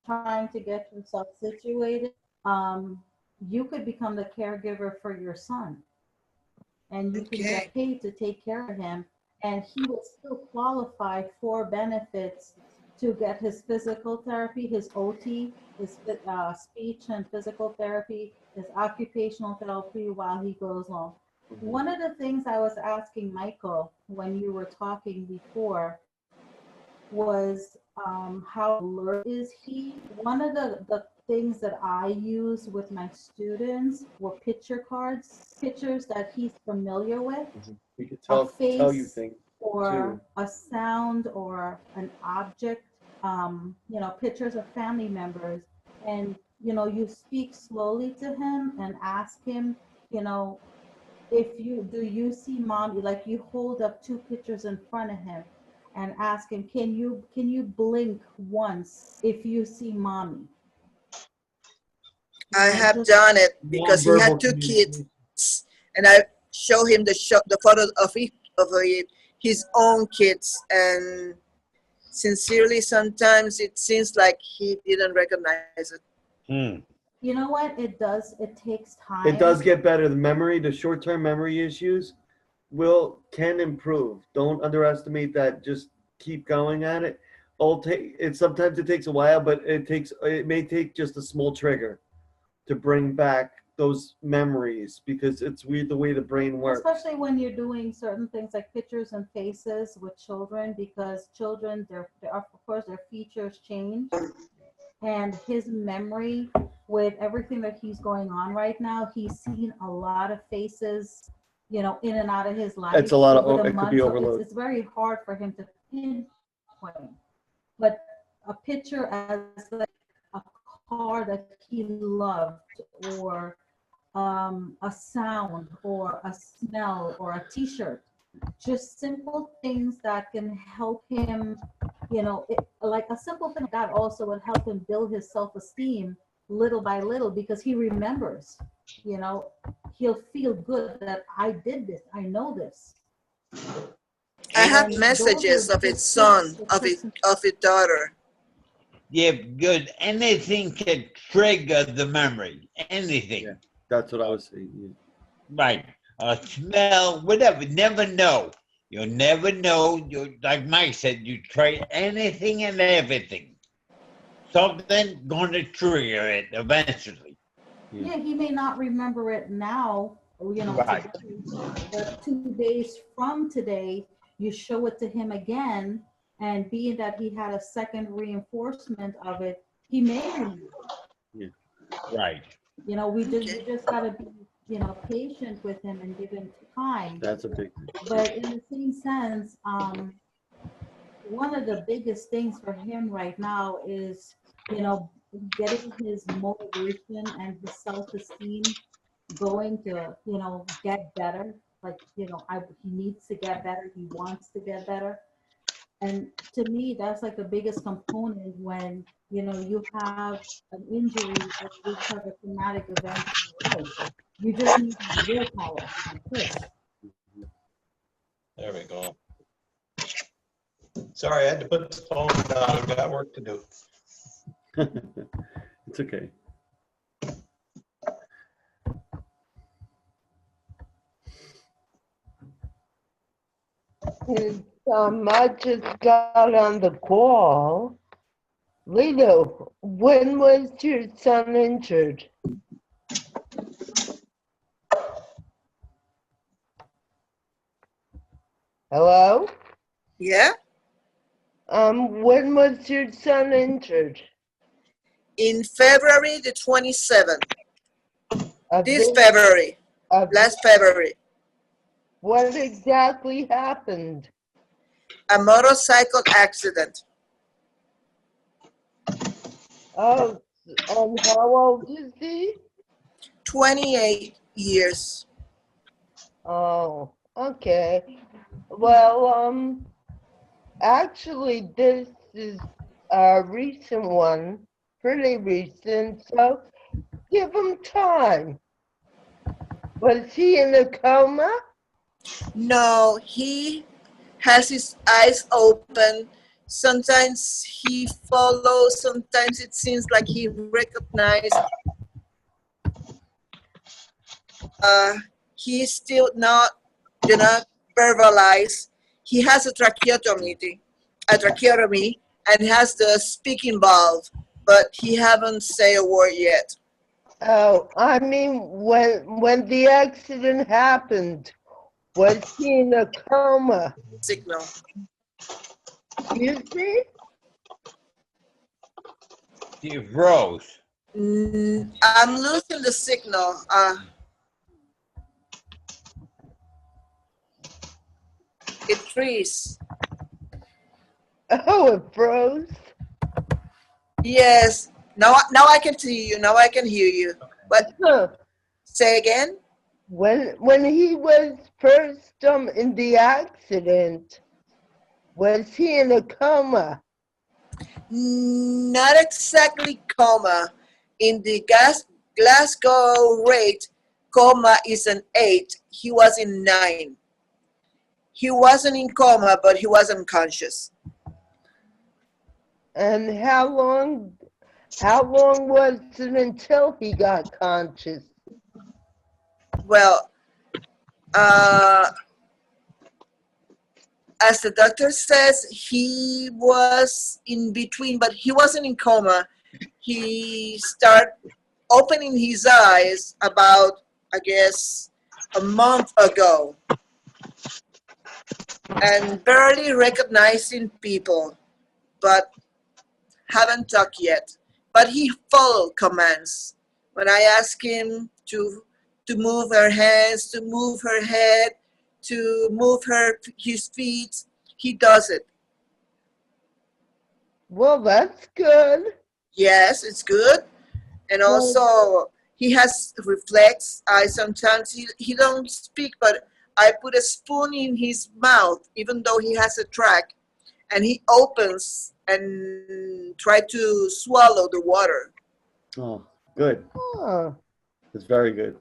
trying to get yourself situated. You could become the caregiver for your son. And you can get paid to take care of him. And he will still qualify for benefits to get his physical therapy, his OT, his speech and physical therapy, his occupational therapy while he goes home. One of the things I was asking Michael when you were talking before was how alert is he? One of the things that I use with my students were picture cards, pictures that he's familiar with.
We could tell you things
or
too.
A sound or an object, pictures of family members. And, you speak slowly to him and ask him, do you see mommy? Like you hold up two pictures in front of him and ask him, can you blink once if you see mommy?
I have done it because he had two kids, and I show him the photos of his own kids, and sincerely, sometimes it seems like he didn't recognize it.
You know what? It takes time.
It does get better. The short-term memory issues can improve. Don't underestimate that. Just keep going at it. Sometimes it takes a while, but it may take just a small trigger to bring back those memories, because it's weird the way the brain works.
Especially when you're doing certain things like pictures and faces with children, because children, of course, their features change. And his memory, with everything that he's going on right now, he's seen a lot of faces, in and out of his life.
It's a lot of, it could be overload.
It's very hard for him to pinpoint. But a picture as like a car that he loved, or a sound, or a smell, or a t-shirt, just simple things that can help him, like a simple thing like that also would help him build his self-esteem little by little, because he remembers, he'll feel good that I did this, I know this.
I have messages of his son, of his daughter.
Yeah, good. Anything can trigger the memory. Anything.
Yeah, that's what I was saying. Yeah.
Right. A smell, whatever. Never know. You'll never know. Like Mike said, you try anything and everything. Something going to trigger it eventually.
Yeah, he may not remember it now,
Right.
today, but 2 days from today, you show it to him again, and being that he had a second reinforcement of it, he may remember.
Yeah.
Right.
We just got to be, patient with him and give him time.
That's a big thing.
But in the same sense, one of the biggest things for him right now is, getting his motivation and his self-esteem going to, get better. Like, he needs to get better. He wants to get better. And to me, that's like the biggest component when, you have an injury or you have a traumatic event in your life. You just need willpower and push.
There we go. Sorry, I had to put the phone down. I've got work to do.
It's okay.
I just got on the call. Lita, when was your son injured? Hello?
Yeah?
When was your son injured?
In February the 27th.
Of
This February.
of
Last February.
What exactly happened?
A motorcycle accident.
Oh, and how old is he?
28 years.
Oh, okay. Well, actually, this is a recent one, pretty recent, so give him time. Was he in a coma?
No, he has his eyes open. Sometimes he follows, sometimes it seems like he recognizes. He's still not, verbalized. He has a tracheotomy, and has the speaking valve, but he haven't say a word yet.
Oh, I mean, when the accident happened, was he in a coma?
Signal.
Excuse me?
He froze.
I'm losing the signal. It freeze.
Oh, it froze.
Yes. Now I can see you. Now I can hear you. But
Huh.
say again.
When he was first in the accident, was he in a coma?
Not exactly coma. In the Glasgow rate, coma is an 8. He was in 9. He wasn't in coma, but he was unconscious.
And how long was it until he got conscious?
Well, as the doctor says, he was in between, but he wasn't in coma. He started opening his eyes about, I guess, a month ago, and barely recognizing people, but haven't talked yet. But he followed commands. When I ask him to move her hands, to move her head, to move his feet, he does it.
Well, that's good.
Yes, it's good. And also he has reflex. I sometimes he don't speak, but I put a spoon in his mouth, even though he has a track, and he opens and try to swallow the water.
Oh, good.
Huh.
That's very good.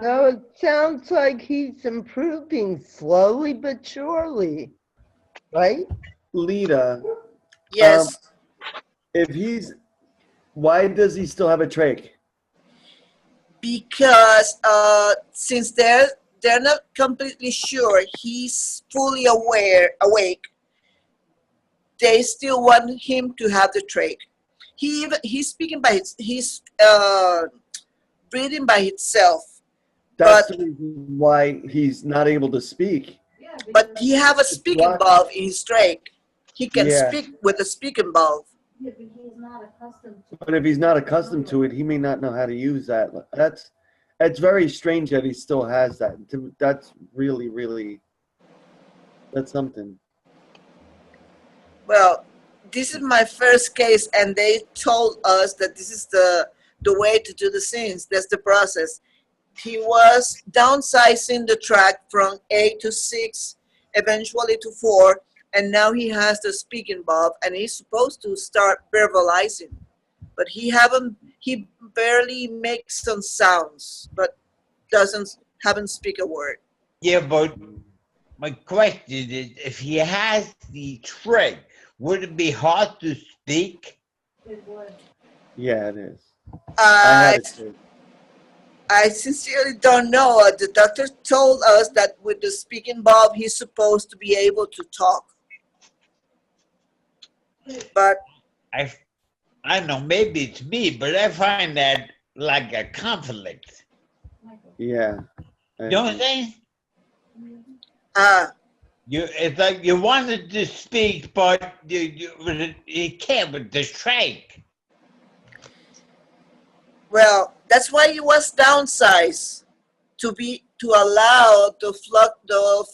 So it sounds like he's improving slowly but surely, right?
Lita,
Yes,
why does he still have a trach?
because since they're not completely sure he's fully awake, they still want him to have the trach. He's speaking by he's breathing by himself,
That's
but
the reason why he's not able to speak.
but he have a speaking valve in his trach. He can
Yeah.
speak with a speaking valve.
Yeah, but he's not accustomed to
But if he's not accustomed to it, he may not know how to use that. It's very strange that he still has that. That's really, really, that's something.
Well, this is my first case, and they told us that this is the way to do the scenes. That's the process. He was downsizing the track from 8 to 6, eventually to 4, and now he has the speaking valve, and he's supposed to start verbalizing, but he barely makes some sounds, but haven't speak a word.
Yeah, but my question is, if he has the trick, would it be hard to speak?
it would.
Yeah, it is. I
I
had it too.
I sincerely don't know. The doctor told us that with the speaking valve, he's supposed to be able to talk. But
I don't know, maybe it's me, but I find that like a conflict.
Yeah.
You know what I'm saying?
uh,
It's like you wanted to speak, but you can't with the trach.
well, that's why he was downsized to allow the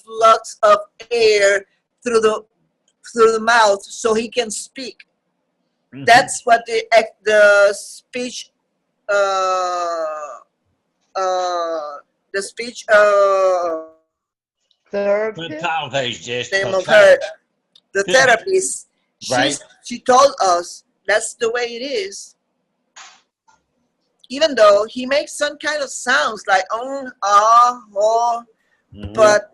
flux of air through through the mouth so he can speak.
Mhm.
That's what the speech the speech
Therapist?
Pathologist,
name of her, the
Yeah.
therapist.
Right.
She told us that's the way it is. Even though he makes some kind of sounds like oh,
Mhm.
but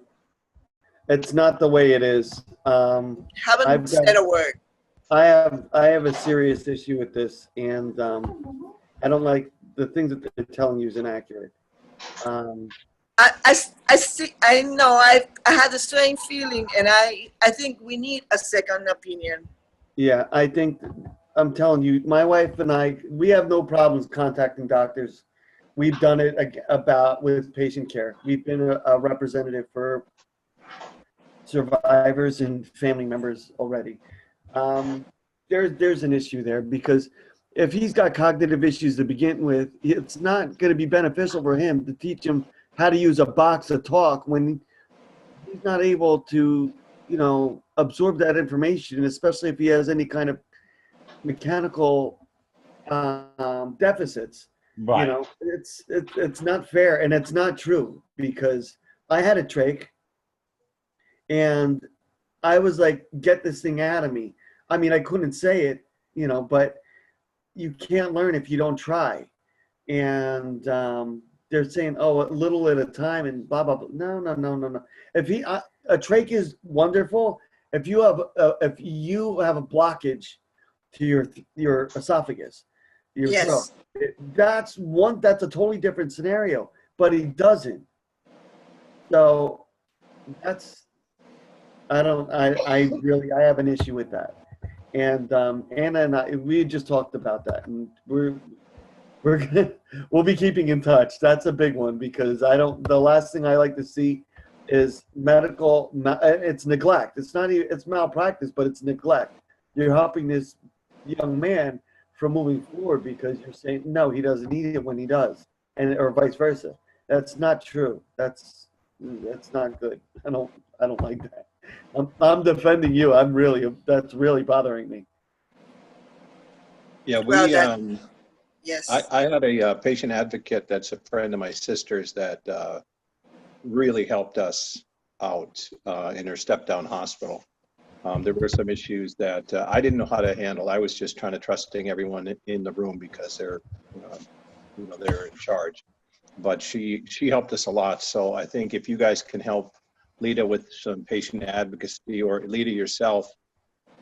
It's not the way it is.
haven't
I've got-
said a word.
I have a serious issue with this, and I don't like the things that they're telling you is inaccurate.
I see. I know. I had the same feeling, and I think we need a second opinion.
Yeah, I think I'm telling you, my wife and I, we have no problems contacting doctors. We've done it about with patient care. We've been a representative for survivors and family members already. There's an issue there because if he's got cognitive issues to begin with, it's not going to be beneficial for him to teach him how to use a box of talk when he's not able to, absorb that information, especially if he has any kind of mechanical deficits.
Right.
It's not fair, and it's not true, because I had a trach and I was like, get this thing out of me. I mean, I couldn't say it, but you can't learn if you don't try. And they're saying, oh, a little at a time and blah, blah, blah. No. If a trach is wonderful. If you have a blockage to your esophagus, your
Yes.
throat, that's a totally different scenario, but he doesn't. So I have an issue with that. And Anna and I, we just talked about that, and we'll be keeping in touch. That's a big one, because the last thing I like to see is it's neglect. It's malpractice, but it's neglect. You're helping this young man from moving forward because you're saying, no, he doesn't need it when he does, or vice versa. That's not true. That's not good. I don't like that. I'm defending you. That's really bothering me.
Yeah,
Well, yes.
I had a patient advocate that's a friend of my sister's that really helped us out in her step-down hospital. There were some issues that I didn't know how to handle. I was just trying to trusting everyone in the room because they're in charge. But she helped us a lot. So I think if you guys can help Lita with some patient advocacy, or Lita yourself,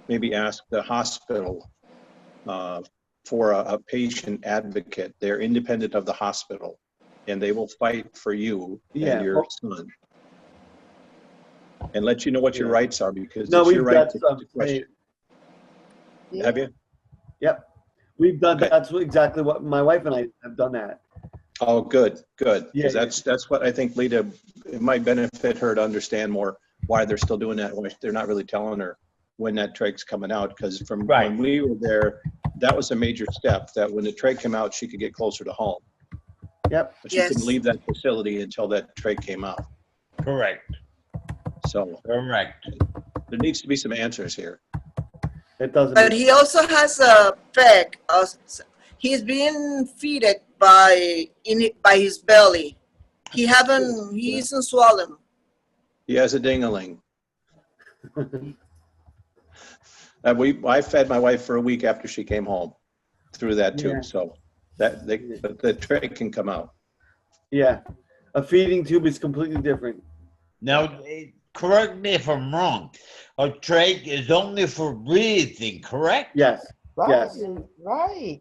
maybe ask the hospital for a patient advocate. They're independent of the hospital, and they will fight for you and your son, and let you know what your rights are, because it's your right to question.
Yeah.
Have you?
Yep. We've done
Okay.
That's exactly what my wife and I have done that.
Oh, good.
Yeah,
Because that's what I think Lita, it might benefit her to understand more why they're still doing that. Why they're not really telling her when that trach's coming out. Because from when we were there, that was a major step, that when the trach came out, she could get closer to home.
Yep.
But she couldn't leave that facility until that trach came out.
Correct.
So
Correct.
there needs to be some answers here.
It doesn't.
But he also has a peg. He's being fed by his belly. He isn't swollen.
He has a ding-a-ling. I fed my wife for a week after she came home through that tube.
Yeah.
So the trach can come out.
Yeah. A feeding tube is completely different.
Now, correct me if I'm wrong. A trach is only for breathing, correct?
Yes.
Right.
Yes.
Right.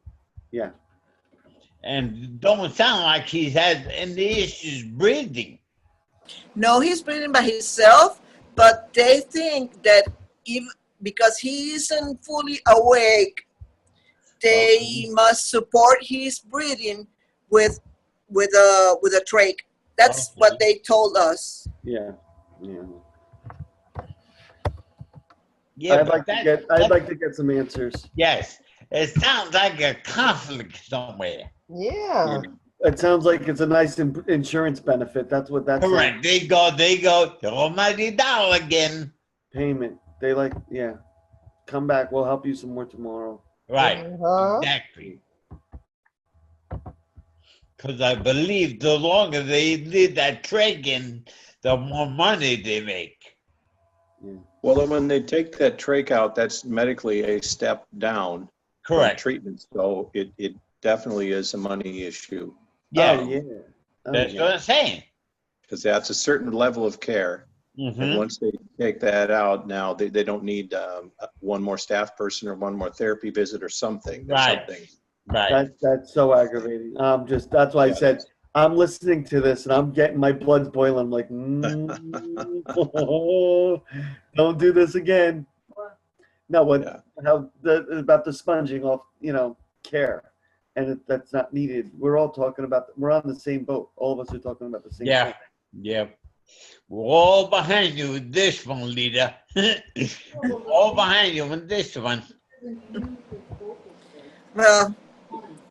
Yeah.
And don't sound like he's had any issues breathing.
No, he's breathing by himself, but they think that because he isn't fully awake, they must support his breathing with a trach. That's what they told us.
Yeah. Yeah.
Yeah,
I'd like to get some answers.
Yes, it sounds like a conflict somewhere.
Yeah.
It sounds like it's a nice insurance benefit. That's what that's
Correct. They go. The almighty dollar again.
payment. They like, yeah. Come back. We'll help you some more tomorrow.
Right,
Uh-huh.
exactly. Because I believe the longer they leave that trach in, the more money they make.
Yeah.
Well, when they take that trach out, that's medically a step down from
Correct.
treatment. So it definitely is a money issue.
Yeah,
Oh, yeah. Oh,
that's
yeah.
what I'm saying.
Because that's a certain level of care. And
Mhm.
once they take that out, now they don't need one more staff person or one more therapy visit or something. There's
Right.
something.
Right.
That's so aggravating. That's why I
Yeah,
said I'm listening to this and I'm getting my blood's boiling. I'm like, don't do this again. No, what?
Yeah.
About the sponging off, care, and that's not needed. We're all talking about. We're on the same boat. All of us are talking about the same
Yeah.
thing.
Yeah. We're all behind you with this one, leader. All behind you with this one.
Well,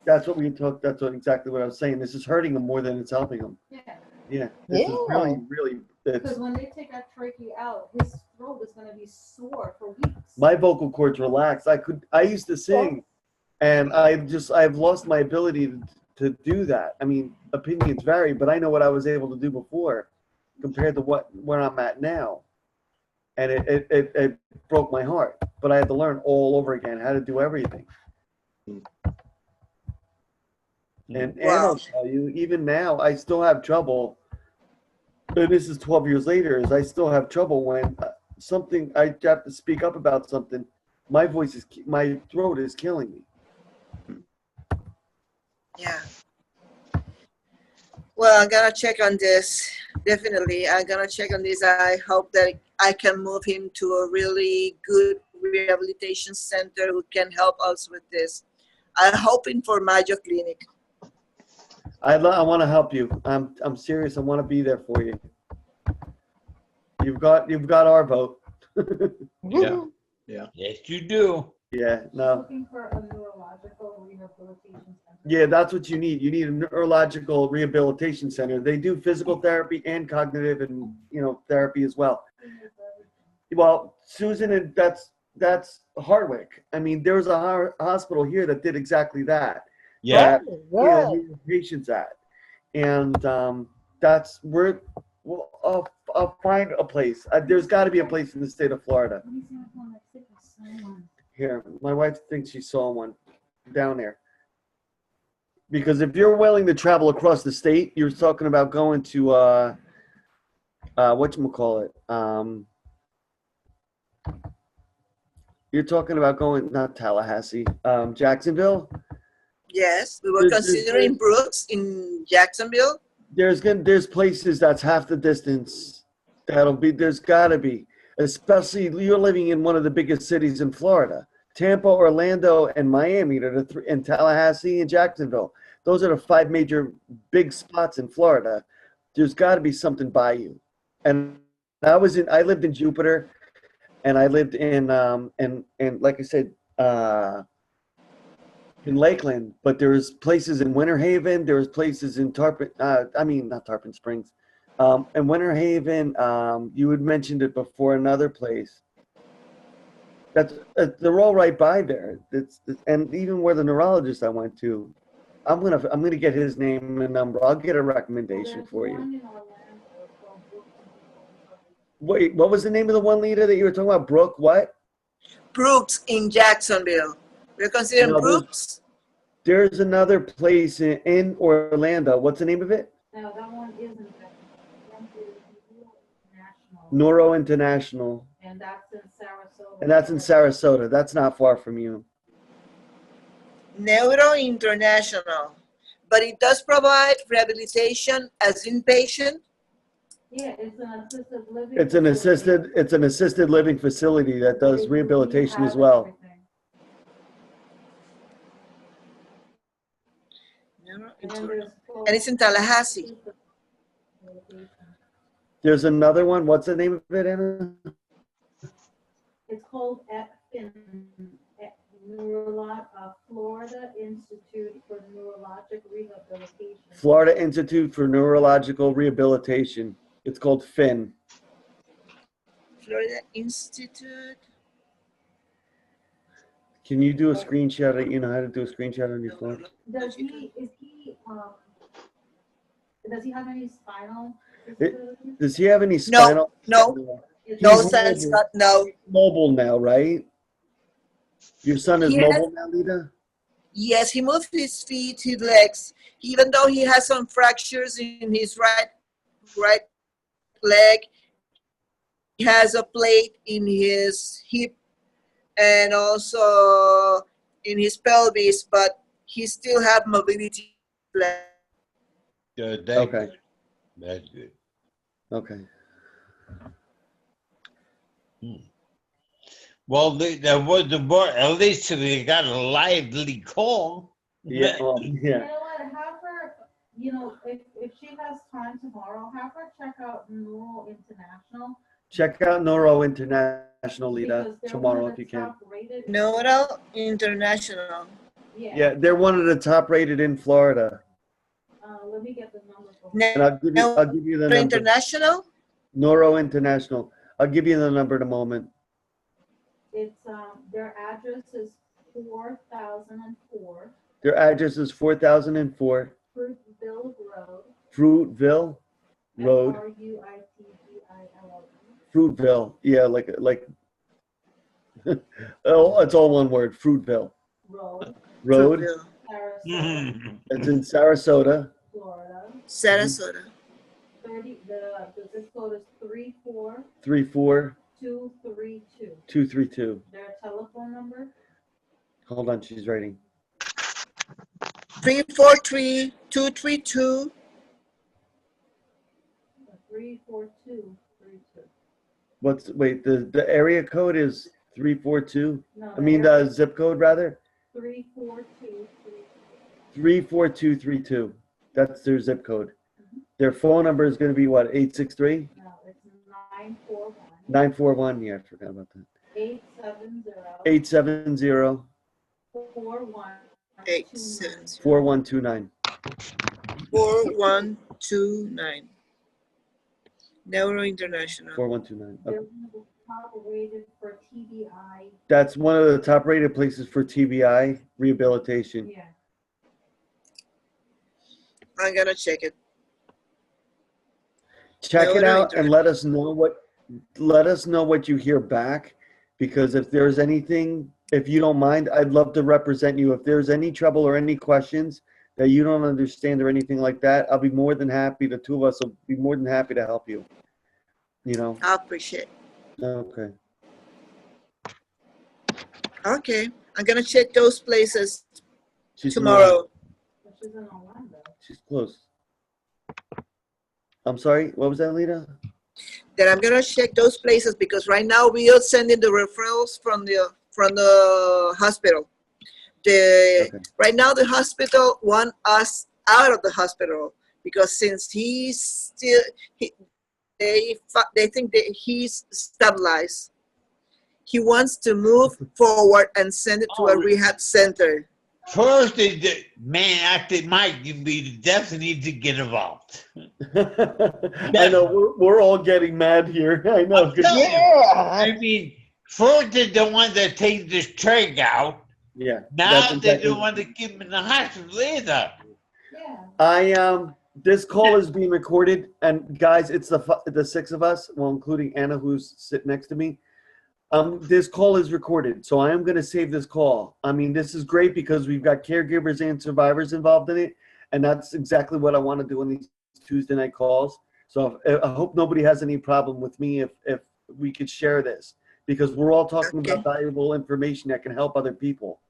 That's what we talked. That's exactly what I was saying. This is hurting them more than it's helping them.
Yeah,
Yeah. This is really,
Yeah.
really.
because when they take that trachea out, his throat is gonna be sore for weeks.
My vocal cords relaxed. I used to sing, and I've lost my ability to do that. I mean, opinions vary, but I know what I was able to do before compared to where I'm at now. And it broke my heart. But I had to learn all over again how to do everything. And
Wow.
I'll tell you, even now, I still have trouble. And this is 12 years later, is I still have trouble when I have to speak up about something. My throat is killing me.
Yeah. Well, I'm gonna check on this. Definitely, I'm gonna check on this. I hope that I can move him to a really good rehabilitation center who can help us with this. I'm hoping for Mayo Clinic.
I want to help you. I'm serious. I want to be there for you. You've got our vote.
Yeah.
Yes, you do.
Yeah. No.
Looking for a neurological rehabilitation center.
Yeah, that's what you need. You need a neurological rehabilitation center. They do physical therapy and cognitive and therapy as well. Well, Susan, and that's Hardwick. I mean, there was a hospital here that did exactly that.
Yeah.
That, patients at, and that's where. Well, I'll find a place. There's got to be a place in the state of Florida. Here, my wife thinks she saw one down there. Because if you're willing to travel across the state, you're talking about going to whatchamacallit? You're talking about going, not Tallahassee, Jacksonville.
Yes, we were considering Brooks in Jacksonville.
There's places that's half the distance. There's got to be, especially you're living in one of the biggest cities in Florida. Tampa, Orlando, and Miami are and Tallahassee and Jacksonville. Those are the 5 major big spots in Florida. There's got to be something by you. And I lived in Jupiter, and I lived in like I said, in Lakeland, but there's places in Winter Haven. There's places in not Tarpon Springs, in Winter Haven. You had mentioned it before. Another place. They're all right by there. And even where the neurologist I went to, I'm gonna get his name and number. I'll get a recommendation for you. Wait, what was the name of the one leader that you were talking about? Brooke what?
Brooks in Jacksonville. We're considering Brooks.
There's another place in Orlando. What's the name of it?
No, that one isn't.
Neuro International.
And that's in Sarasota.
And that's in Sarasota. That's not far from you.
Neuro International. But it does provide rehabilitation as inpatient.
Yeah, it's an assisted living.
It's an assisted living facility that does rehabilitation as well.
And it's in Tallahassee.
There's another one. What's the name of it, Anna?
It's called Florida Institute for Neurologic Rehabilitation.
Florida Institute for Neurological Rehabilitation. It's called FIN.
Florida Institute.
Can you do a screenshot? You know how to do a screenshot on your phone?
Does he have any spinal
It-
disabilities?
Does he have any
No,
spinal?
no,
Is
no,
He's
Sam
mobile.
Scott, no.
Mobile now, right? Your son is
He has,
mobile now, Lita?
yes, he moved his feet, his legs. Even though he has some fractures in his right leg, he has a plate in his hip and also in his pelvis, but he still have mobility.
Good.
Okay.
That's good.
Okay.
Well, there was the boy. At least we got a lively call.
Yeah. Well,
You
yeah.
know what, have her, if she has time tomorrow, have her check out Neuro International.
Check out Neuro International, Lita,
Because they're
tomorrow
one of
if you
the
can.
top rated.
Neuro International.
Yeah, they're one of the top rated in Florida.
Let me get the number for
And I'll give you the
Neuro
number.
International.
Neuro International. I'll give you the number in a moment.
It's, their address is 4004
Their address is 4004
Fruitville Road.
Fruitville Road.
Fruitville.
Fruitville. Yeah, like oh, it's all one word. Fruitville
Road,
Road.
Fruitville,
Sarasota,
It's in Sarasota.
Florida.
Sarasota.
The zip code is 34232.
34232.
Their telephone number,
Hold on, she's writing.
343-232.
34232.
Wait, the area code is 342.
No,
I mean the zip code rather.
34232.
34232. That's their zip code. Their phone number is going to be what? 863?
No, it's 941.
941. Yeah, I forgot about that.
870.
870
4129.
4129.
4129. Neuro International.
4129.
They're
Okay.
one of the top rated for TBI.
That's one of the top rated places for TBI rehabilitation.
Yeah.
I'm gonna check it.
Check it
Neuro
out and let us know what you hear back, because if there's anything, if you don't mind, I'd love to represent you. If there's any trouble or any questions that you don't understand or anything like that, I'll be more than happy. The two of us will be more than happy to help you. You know?
I appreciate.
Okay.
Okay, I'm gonna check those places
She's
tomorrow.
But she's in Orlando.
She's close. I'm sorry, what was that, Lita?
That I'm gonna check those places because right now we are sending the referrals from the hospital. Right now the hospital want us out of the hospital because since they think that he's stabilized. He wants to move forward and send it to a rehab center.
First, man, I think Mike, we definitely need to get involved.
I know, we're all getting mad here. I know.
I'm telling you.
Yeah.
I mean, first they're the one that take this trach out.
Yeah.
Now
that's
they
exactly-
don't want to keep him in the hospital either.
Yeah.
This call is being recorded, and guys, it's the six of us, well, including Anna, who's sitting next to me. This call is recorded, so I am going to save this call. I mean, this is great because we've got caregivers and survivors involved in it, and that's exactly what I want to do on these Tuesday night calls. So I hope nobody has any problem with me if we could share this, because we're all talking about valuable information that can help other people.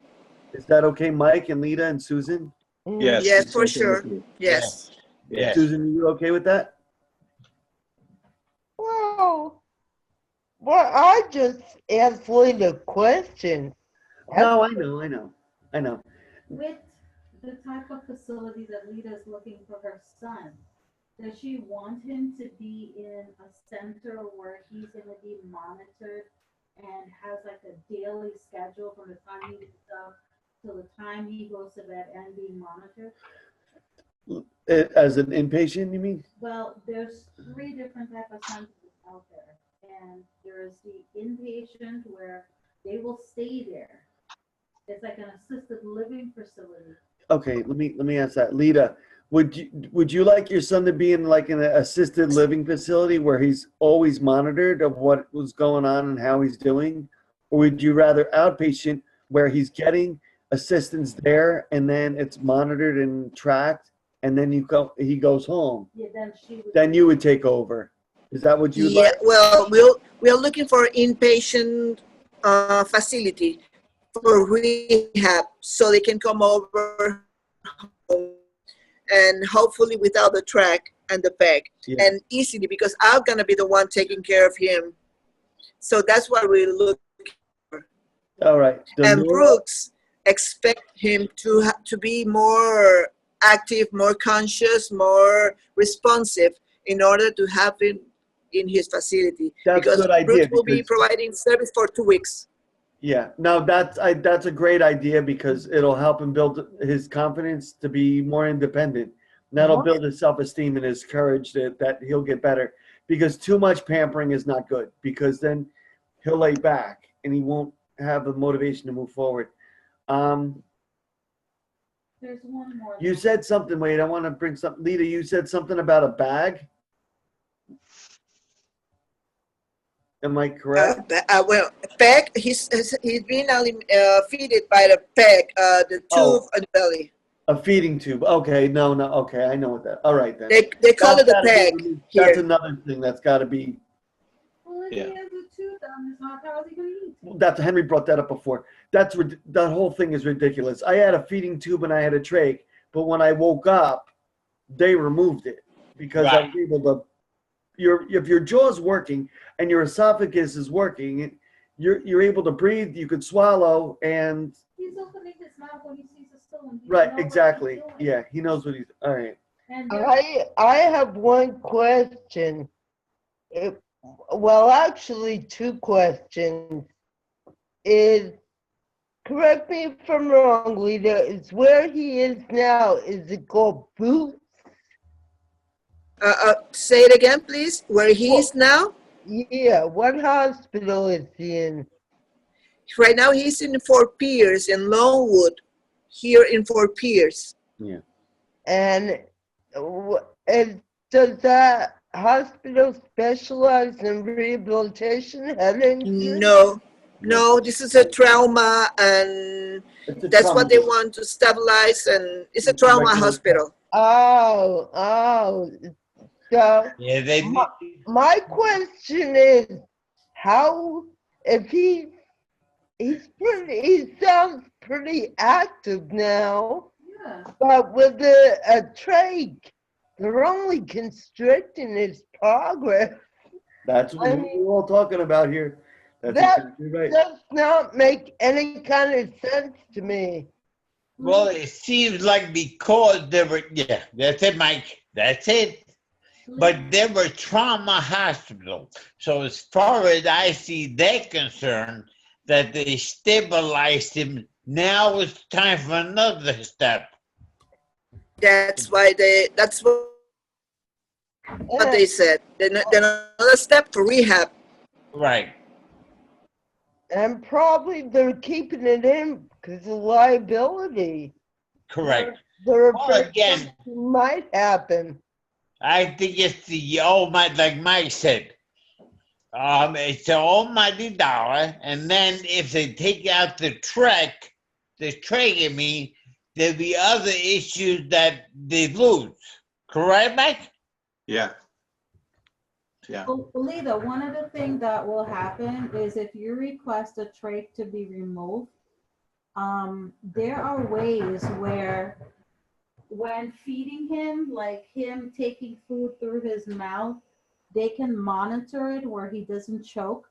Is that okay, Mike and Lita and Susan?
Yes.
Yes,
it's
for
okay
sure.
with you.
Yes.
Yes.
Susan, are you okay with that?
Well, I just asked Lita questions.
No, I know.
With the type of facility that Lita's looking for her son, does she want him to be in a center where he's gonna be monitored and has like a daily schedule from the time he gets up till the time he goes to bed and being monitored?
As an inpatient, you mean?
Well, there's 3 different type of centers out there, and there's the inpatient where they will stay there. It's like an assisted living facility.
Okay, let me ask that. Lita, would you like your son to be in like an assisted living facility where he's always monitored of what was going on and how he's doing? Or would you rather outpatient where he's getting assistance there and then it's monitored and tracked and then he goes home?
Yeah, then she would.
Then you would take over. Is that what you'd
Yeah,
like?
well, we're looking for inpatient facility for rehab so they can come over home and hopefully without the track and the peg
Yeah.
and easily because I'm gonna be the one taking care of him. So that's what we look.
All right. The
And
neuro-
Brooks expect him to be more active, more conscious, more responsive in order to have him in his facility.
That's a
Because
good idea
Brooks will be
because
providing service for 2 weeks.
yeah, no, that's a great idea because it'll help him build his confidence to be more independent. And that'll build his self-esteem and his courage that he'll get better. Because too much pampering is not good because then he'll lay back and he won't have the motivation to move forward.
There's one more.
You said something. Wait, I want to bring something. Lita, you said something about a bag. Am I correct?
Well, peg, he's been feeded by the peg, the tube and belly.
A feeding tube. Okay, no, okay, I know what that. All right then.
They call it a
That's gotta
peg
be-
here.
That's another thing that's got to be.
Well, if
Yeah.
he has a tooth on his mouth, how is he going to eat?
That's Henry brought that up before. That whole thing is ridiculous. I had a feeding tube and I had a trach, but when I woke up, they removed it because I was able to. If your jaw's working and your esophagus is working, you're able to breathe. You could swallow and.
He's opening his mouth when he sees a stone.
Right, exactly. Yeah, he knows what he's. All right.
And
I have one question. Well, actually, two questions. Correct me if I'm wrong, Lita, is where he is now, is it called Boots?
Say it again, please. Where he is now?
Yeah, what hospital is he in?
Right now, he's in Fort Pierce in Longwood, here in Fort Pierce.
Yeah.
And does that hospital specialize in rehabilitation, head injury?
No, this is a trauma, and
It's a
that's
trauma
what they
unit.
want to stabilize, and it's a trauma
Regular
hospital.
Oh. So
Yeah, they
my question is, how, if he sounds pretty active now,
yeah.
but with a trach, they're only constricting his progress.
That's what we're all talking about here. That's
That
exactly right.
does not make any kind of sense to me.
Well, it seems like because they were, yeah, that's it, Mike. That's it. But they were trauma hospital. So as far as I see they're concerned, that they stabilized him, now it's time for another step.
That's what they said. Then another step for rehab.
Right.
And probably they're keeping it in because of liability.
Correct.
They're
Well,
afraid
again,
something might happen.
I think it's the almighty, like Mike said, it's the almighty dollar, and then if they take out the tracheotomy, there'll be other issues that they lose. Correct, Mike?
Yeah. Yeah.
Well, Lita, one of the things that will happen is if you request a trach to be removed, there are ways where when feeding him, like him taking food through his mouth, they can monitor it where he doesn't choke.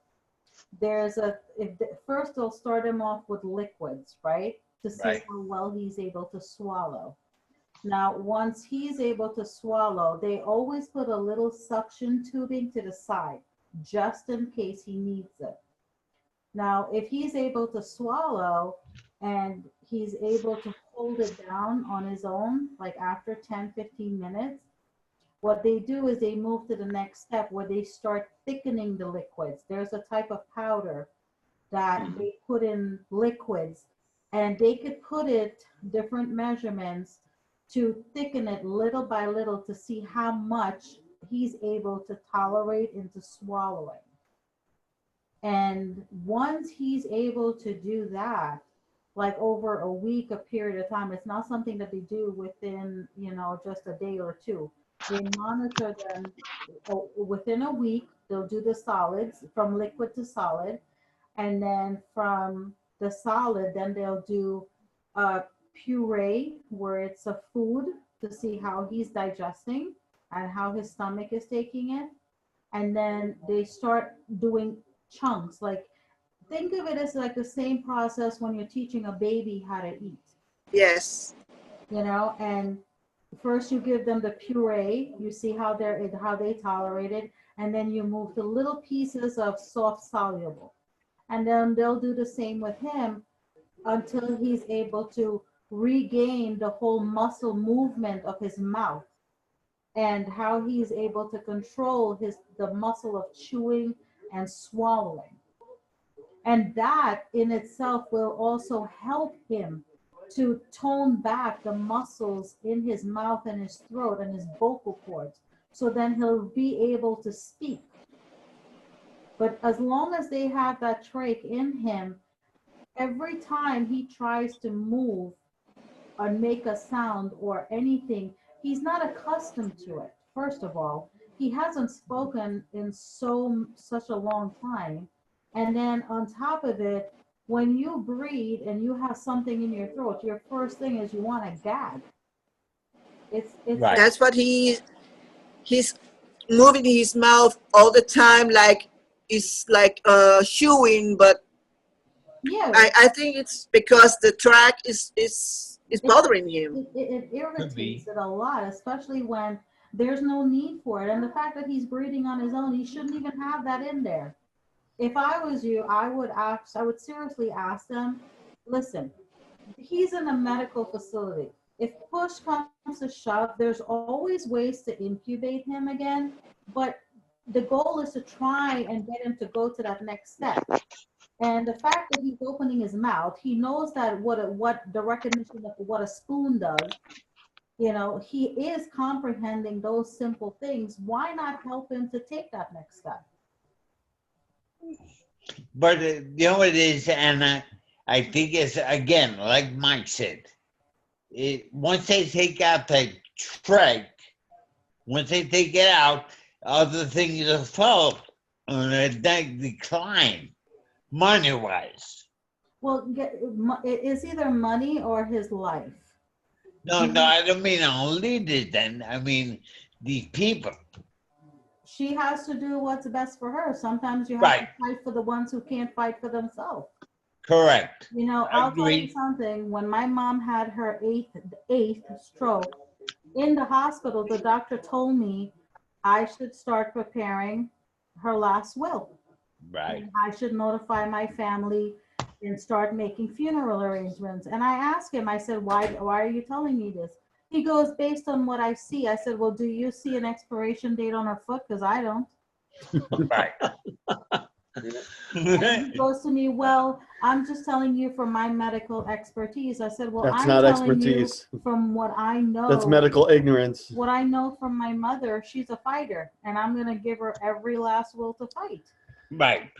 First they'll start him off with liquids, right? To see
Right.
how well he's able to swallow. Now, once he's able to swallow, they always put a little suction tubing to the side, just in case he needs it. Now, if he's able to swallow and he's able to hold it down on his own, like after 10, 15 minutes, What they do is they move to the next step where they start thickening the liquids. There's a type of powder that they put in liquids, and they could put it different measurements to thicken it little by little to see how much he's able to tolerate into swallowing. And once he's able to do that, like over a week, a period of time, it's not something that they do within, just a day or two. They monitor them within a week. They'll do the solids from liquid to solid. And then from the solid, then they'll do a puree where it's a food to see how he's digesting and how his stomach is taking it. And then they start doing chunks. Like, think of it as like the same process when you're teaching a baby how to eat.
Yes.
And first you give them the puree, you see how they tolerate it, and then you move to little pieces of soft soluble. And then they'll do the same with him until he's able to regain the whole muscle movement of his mouth and how he's able to control the muscle of chewing and swallowing. And that in itself will also help him to tone back the muscles in his mouth and his throat and his vocal cords. So then he'll be able to speak. But as long as they have that trach in him, every time he tries to move or make a sound or anything, he's not accustomed to it. First of all, he hasn't spoken in such a long time. And then on top of it, when you breathe and you have something in your throat, your first thing is you want to gag. It's
Right.
That's what he's moving his mouth all the time, like it's like chewing, but
yeah.
I think it's because the track is bothering him.
It irritates it a lot, especially when there's no need for it. And the fact that he's breathing on his own, he shouldn't even have that in there. If I was you, I would seriously ask them, listen, he's in a medical facility. If push comes to shove, there's always ways to incubate him again, but the goal is to try and get him to go to that next step. And the fact that he's opening his mouth, he knows that what the recognition of what a spoon does, he is comprehending those simple things. Why not help him to take that next step?
But what it is, and I think it's, again, like Mike said, once they take out the trach, once they take it out, other things will follow and they decline, money-wise.
Well, it's either money or his life.
No, I don't mean only this then. I mean, these people.
She has to do what's best for her. Sometimes you have to fight for the ones who can't fight for themselves.
Correct.
I'll tell you something. When my mom had her eighth stroke in the hospital, the doctor told me I should start preparing her last will.
Right.
And I should notify my family and start making funeral arrangements. And I asked him, I said, why are you telling me this? He goes, based on what I see. I said, well, do you see an expiration date on her foot? Because I don't.
Right.
And he goes to me, well, I'm just telling you from my medical expertise. I said, well,
That's
I'm
not
telling
expertise.
you from what I know.
That's medical ignorance.
What I know from my mother, she's a fighter, and I'm going to give her every last will to fight.
Right.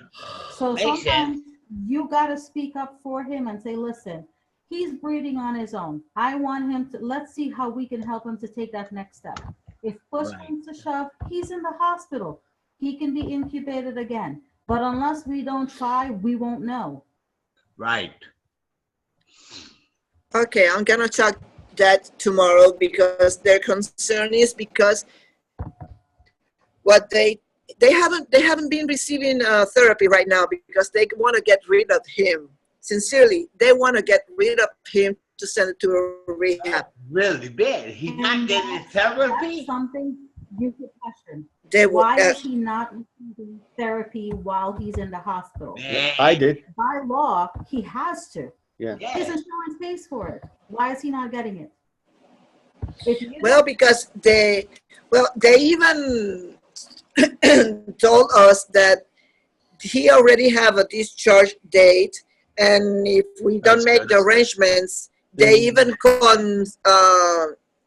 So sometimes you got to speak up for him and say, listen, he's breathing on his own. I want him to, let's see how we can help him to take that next step. If push comes to shove, he's in the hospital. He can be incubated again. But unless we don't try, we won't know.
Right.
Okay, I'm gonna talk that tomorrow because their concern is because what they haven't been receiving therapy right now because they want to get rid of him. Sincerely, they want to get rid of him to send it to a rehab.
Really bad. He's not getting therapy.
That's something you could question.
They
Why is he not receiving therapy while he's in the hospital?
Yeah.
I did.
By law, he has to.
Yeah.
His insurance pays for it. Why is he not getting it? If you
Well, because they even told us that he already have a discharge date, and if we don't
That's
make
good.
the arrangements, they even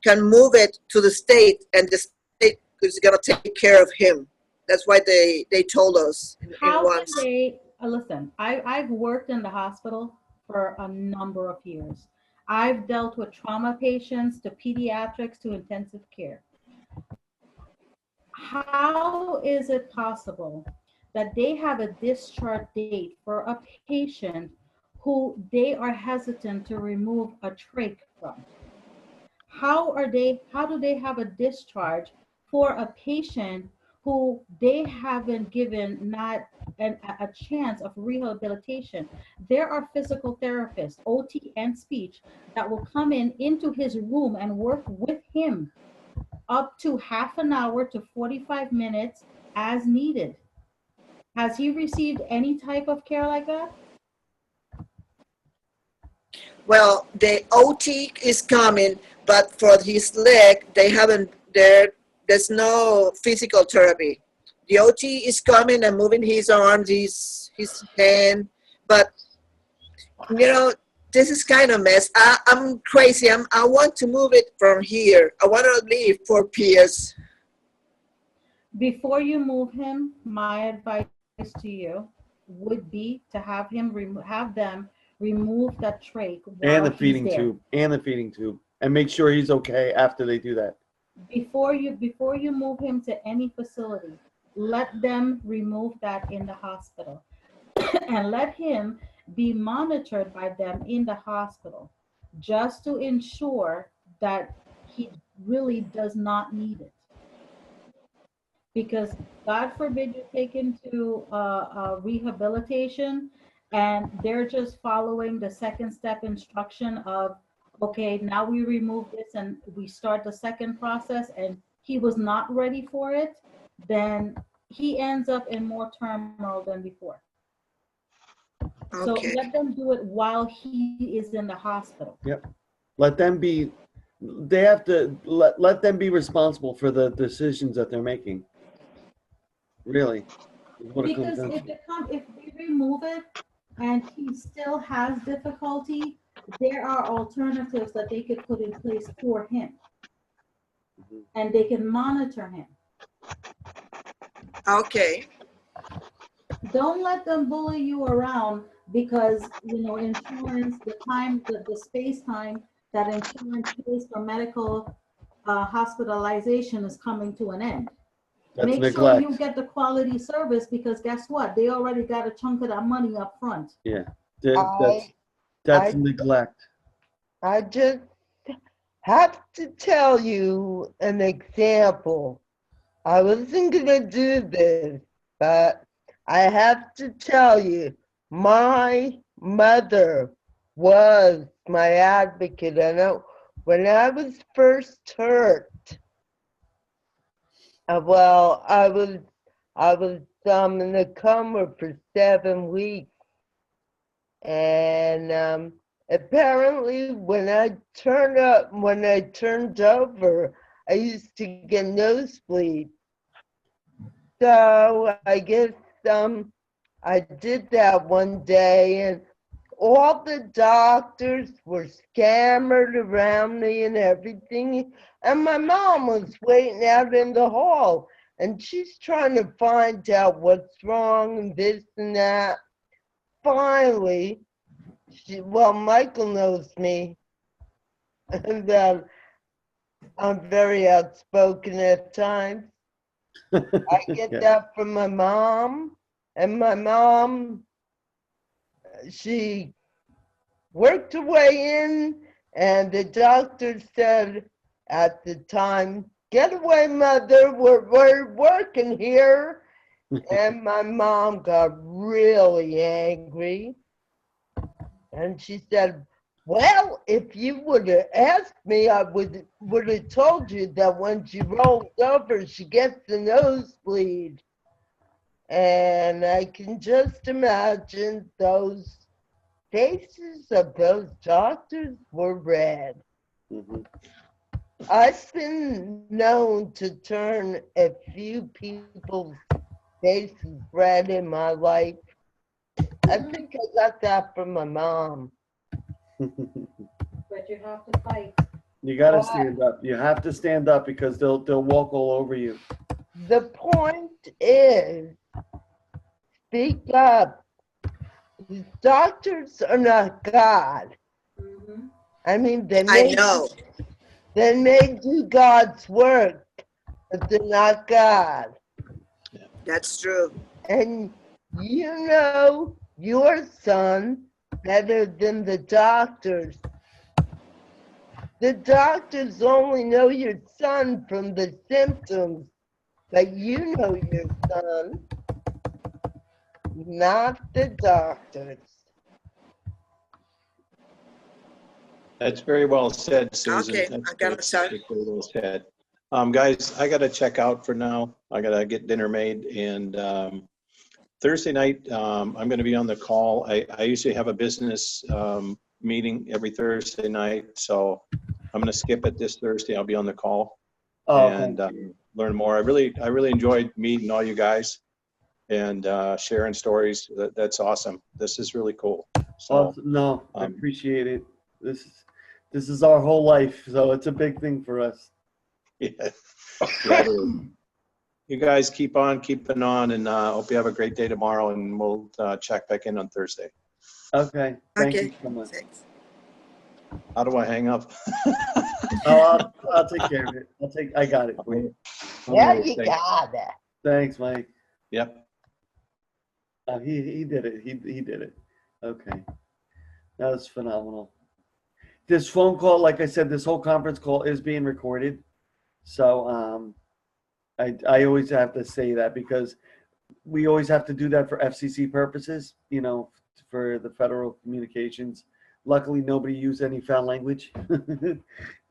can move it to the state, and the state is gonna take care of him. That's why they told us in
how can
once.
they listen? I've worked in the hospital for a number of years. I've dealt with trauma patients to pediatrics to intensive care. How is it possible that they have a discharge date for a patient who they are hesitant to remove a trach from? How do they have a discharge for a patient who they haven't given not a chance of rehabilitation? There are physical therapists, OT and speech, that will come into his room and work with him up to half an hour to 45 minutes as needed. Has he received any type of care like that?
Well, the OT is coming, but for his leg, they haven't. There's no physical therapy. The OT is coming and moving his arms, his hand, but you know, this is kind of mess. I'm crazy. I want to move it from here. I want to leave for PS.
Before you move him, my advice to you would be to have them remove that trach
And
while
the
he's
feeding
there.
tube. And the feeding tube. And make sure he's okay after they do that.
Before you move him to any facility, let them remove that in the hospital and let him be monitored by them in the hospital just to ensure that he really does not need it. Because God forbid you take him to rehabilitation and they're just following the second step instruction of, okay, now we remove this and we start the second process and he was not ready for it, then he ends up in more turmoil than before. So
Okay.
let them do it while he is in the hospital.
Yep. Let them be, they have to, let them be responsible for the decisions that they're making. Really. Is what it comes
Because
down
if
to.
if we remove it and he still has difficulty, there are alternatives that they could put in place for him, and they can monitor him.
Okay.
Don't let them bully you around because insurance, the space time that insurance pays for medical hospitalization is coming to an end.
That's
Make sure
neglect.
you get the quality service because guess what? They already got a chunk of that money up front.
Yeah.
I
That's
I-
neglect.
I just have to tell you an example. I wasn't gonna do this, but I have to tell you, my mother was my advocate. I know when I was first hurt, well, I was in a coma for 7 weeks, and apparently when I turned over, I used to get nosebleed. So I guess I did that one day, and all the doctors were scammered around me and everything. And my mom was waiting out in the hall, and she's trying to find out what's wrong and this and that. Finally, Michael knows me, that I'm very outspoken at times. I get
Yeah.
that from my mom, and my mom, she worked her way in, and the doctor said at the time, "Get away, mother, we're working here." And my mom got really angry, and she said, "Well, if you would have asked me, I would have told you that when she rolls over, she gets the nosebleed." And I can just imagine those faces of those doctors were red.
Mhm.
I've been known to turn a few people's faces red in my life. I think I got that from my mom.
But you have to fight.
You gotta stand up. You have to stand up because they'll walk all over you.
The point is, speak up. The doctors are not God.
Mm-hmm.
I mean,
I know.
they may do God's work, but they're not God.
That's true.
And you know your son better than the doctors. The doctors only know your son from the symptoms, but you know your son, not the doctors.
That's very well said, Susan.
Okay,
That's
I gotta start.
very well said. Guys, I gotta check out for now. I gotta get dinner made, and Thursday night, I'm gonna be on the call. I usually have a business meeting every Thursday night, so I'm gonna skip it this Thursday. I'll be on the call
Oh,
and learn more. I really enjoyed meeting all you guys and sharing stories. That's awesome. This is really cool. So
no, I appreciate it. This is our whole life, so it's a big thing for us.
yeah. You guys keep on keeping on, and hope you have a great day tomorrow, and we'll check back in on Thursday.
Okay. Thank
Okay.
you so much.
Thanks.
How do I hang up?
Oh, I'll take care of it. I got it for you.
Yeah, you got it.
Thanks, Mike.
Yep.
He did it. He did it. Okay. That was phenomenal. This phone call, like I said, this whole conference call is being recorded. So I always have to say that because we always have to do that for FCC purposes, for the federal communications. Luckily, nobody used any foul language.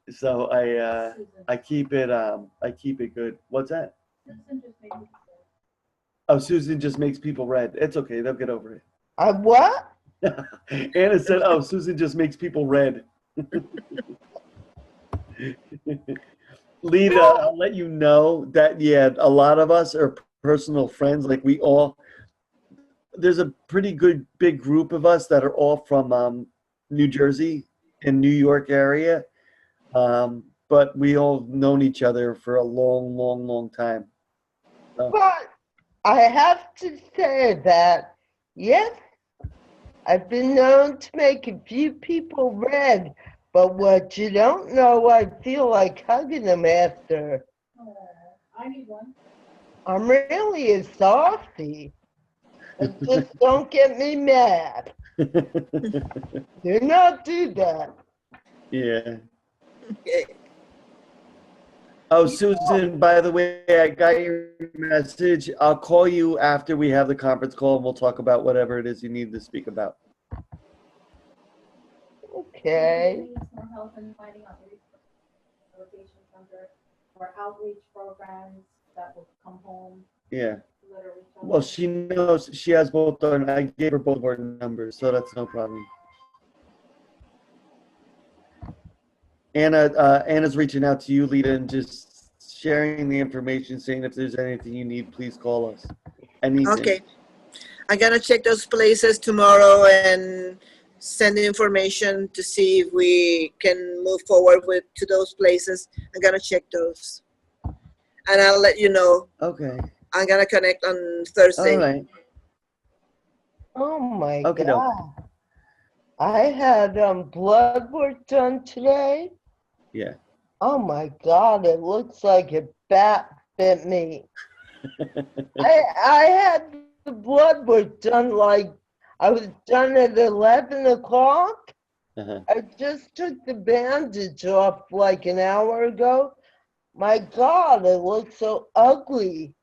So I keep it good. What's that? Oh, Susan just makes people red. It's okay. They'll get over it.
What?
Anna said, "Oh, Susan just makes people red." Lita, I'll let you know that a lot of us are personal friends. Like there's a pretty good big group of us that are all from New Jersey and New York area, but we all known each other for a long time. So.
But I have to say that yes, I've been known to make a few people red, but what you don't know, I feel like hugging them after.
I need one.
I'm really a softie. But just don't get me mad. Do not do that.
Yeah.
Okay.
Oh, Susan, by the way, I got your message. I'll call you after we have the conference call and we'll talk about whatever it is you need to speak about.
Okay.
More help in finding out the location center or outreach programs that will come home.
Yeah. Well, she knows she has both. I gave her both of our numbers, so that's no problem. Anna's reaching out to you, Lita, and just sharing the information, saying if there's anything you need, please call us. Anything.
Okay. I'm gonna check those places tomorrow and send the information to see if we can move forward to those places. I'm gonna check those, and I'll let you know.
Okay.
I'm gonna connect on Thursday.
All right.
Oh my
Okay,
God. I had blood work done today.
Yeah.
Oh my God, it looks like a bat bit me. I had the blood work done I was done at 11 o'clock. I just took the bandage off like an hour ago. My God, it looks so ugly.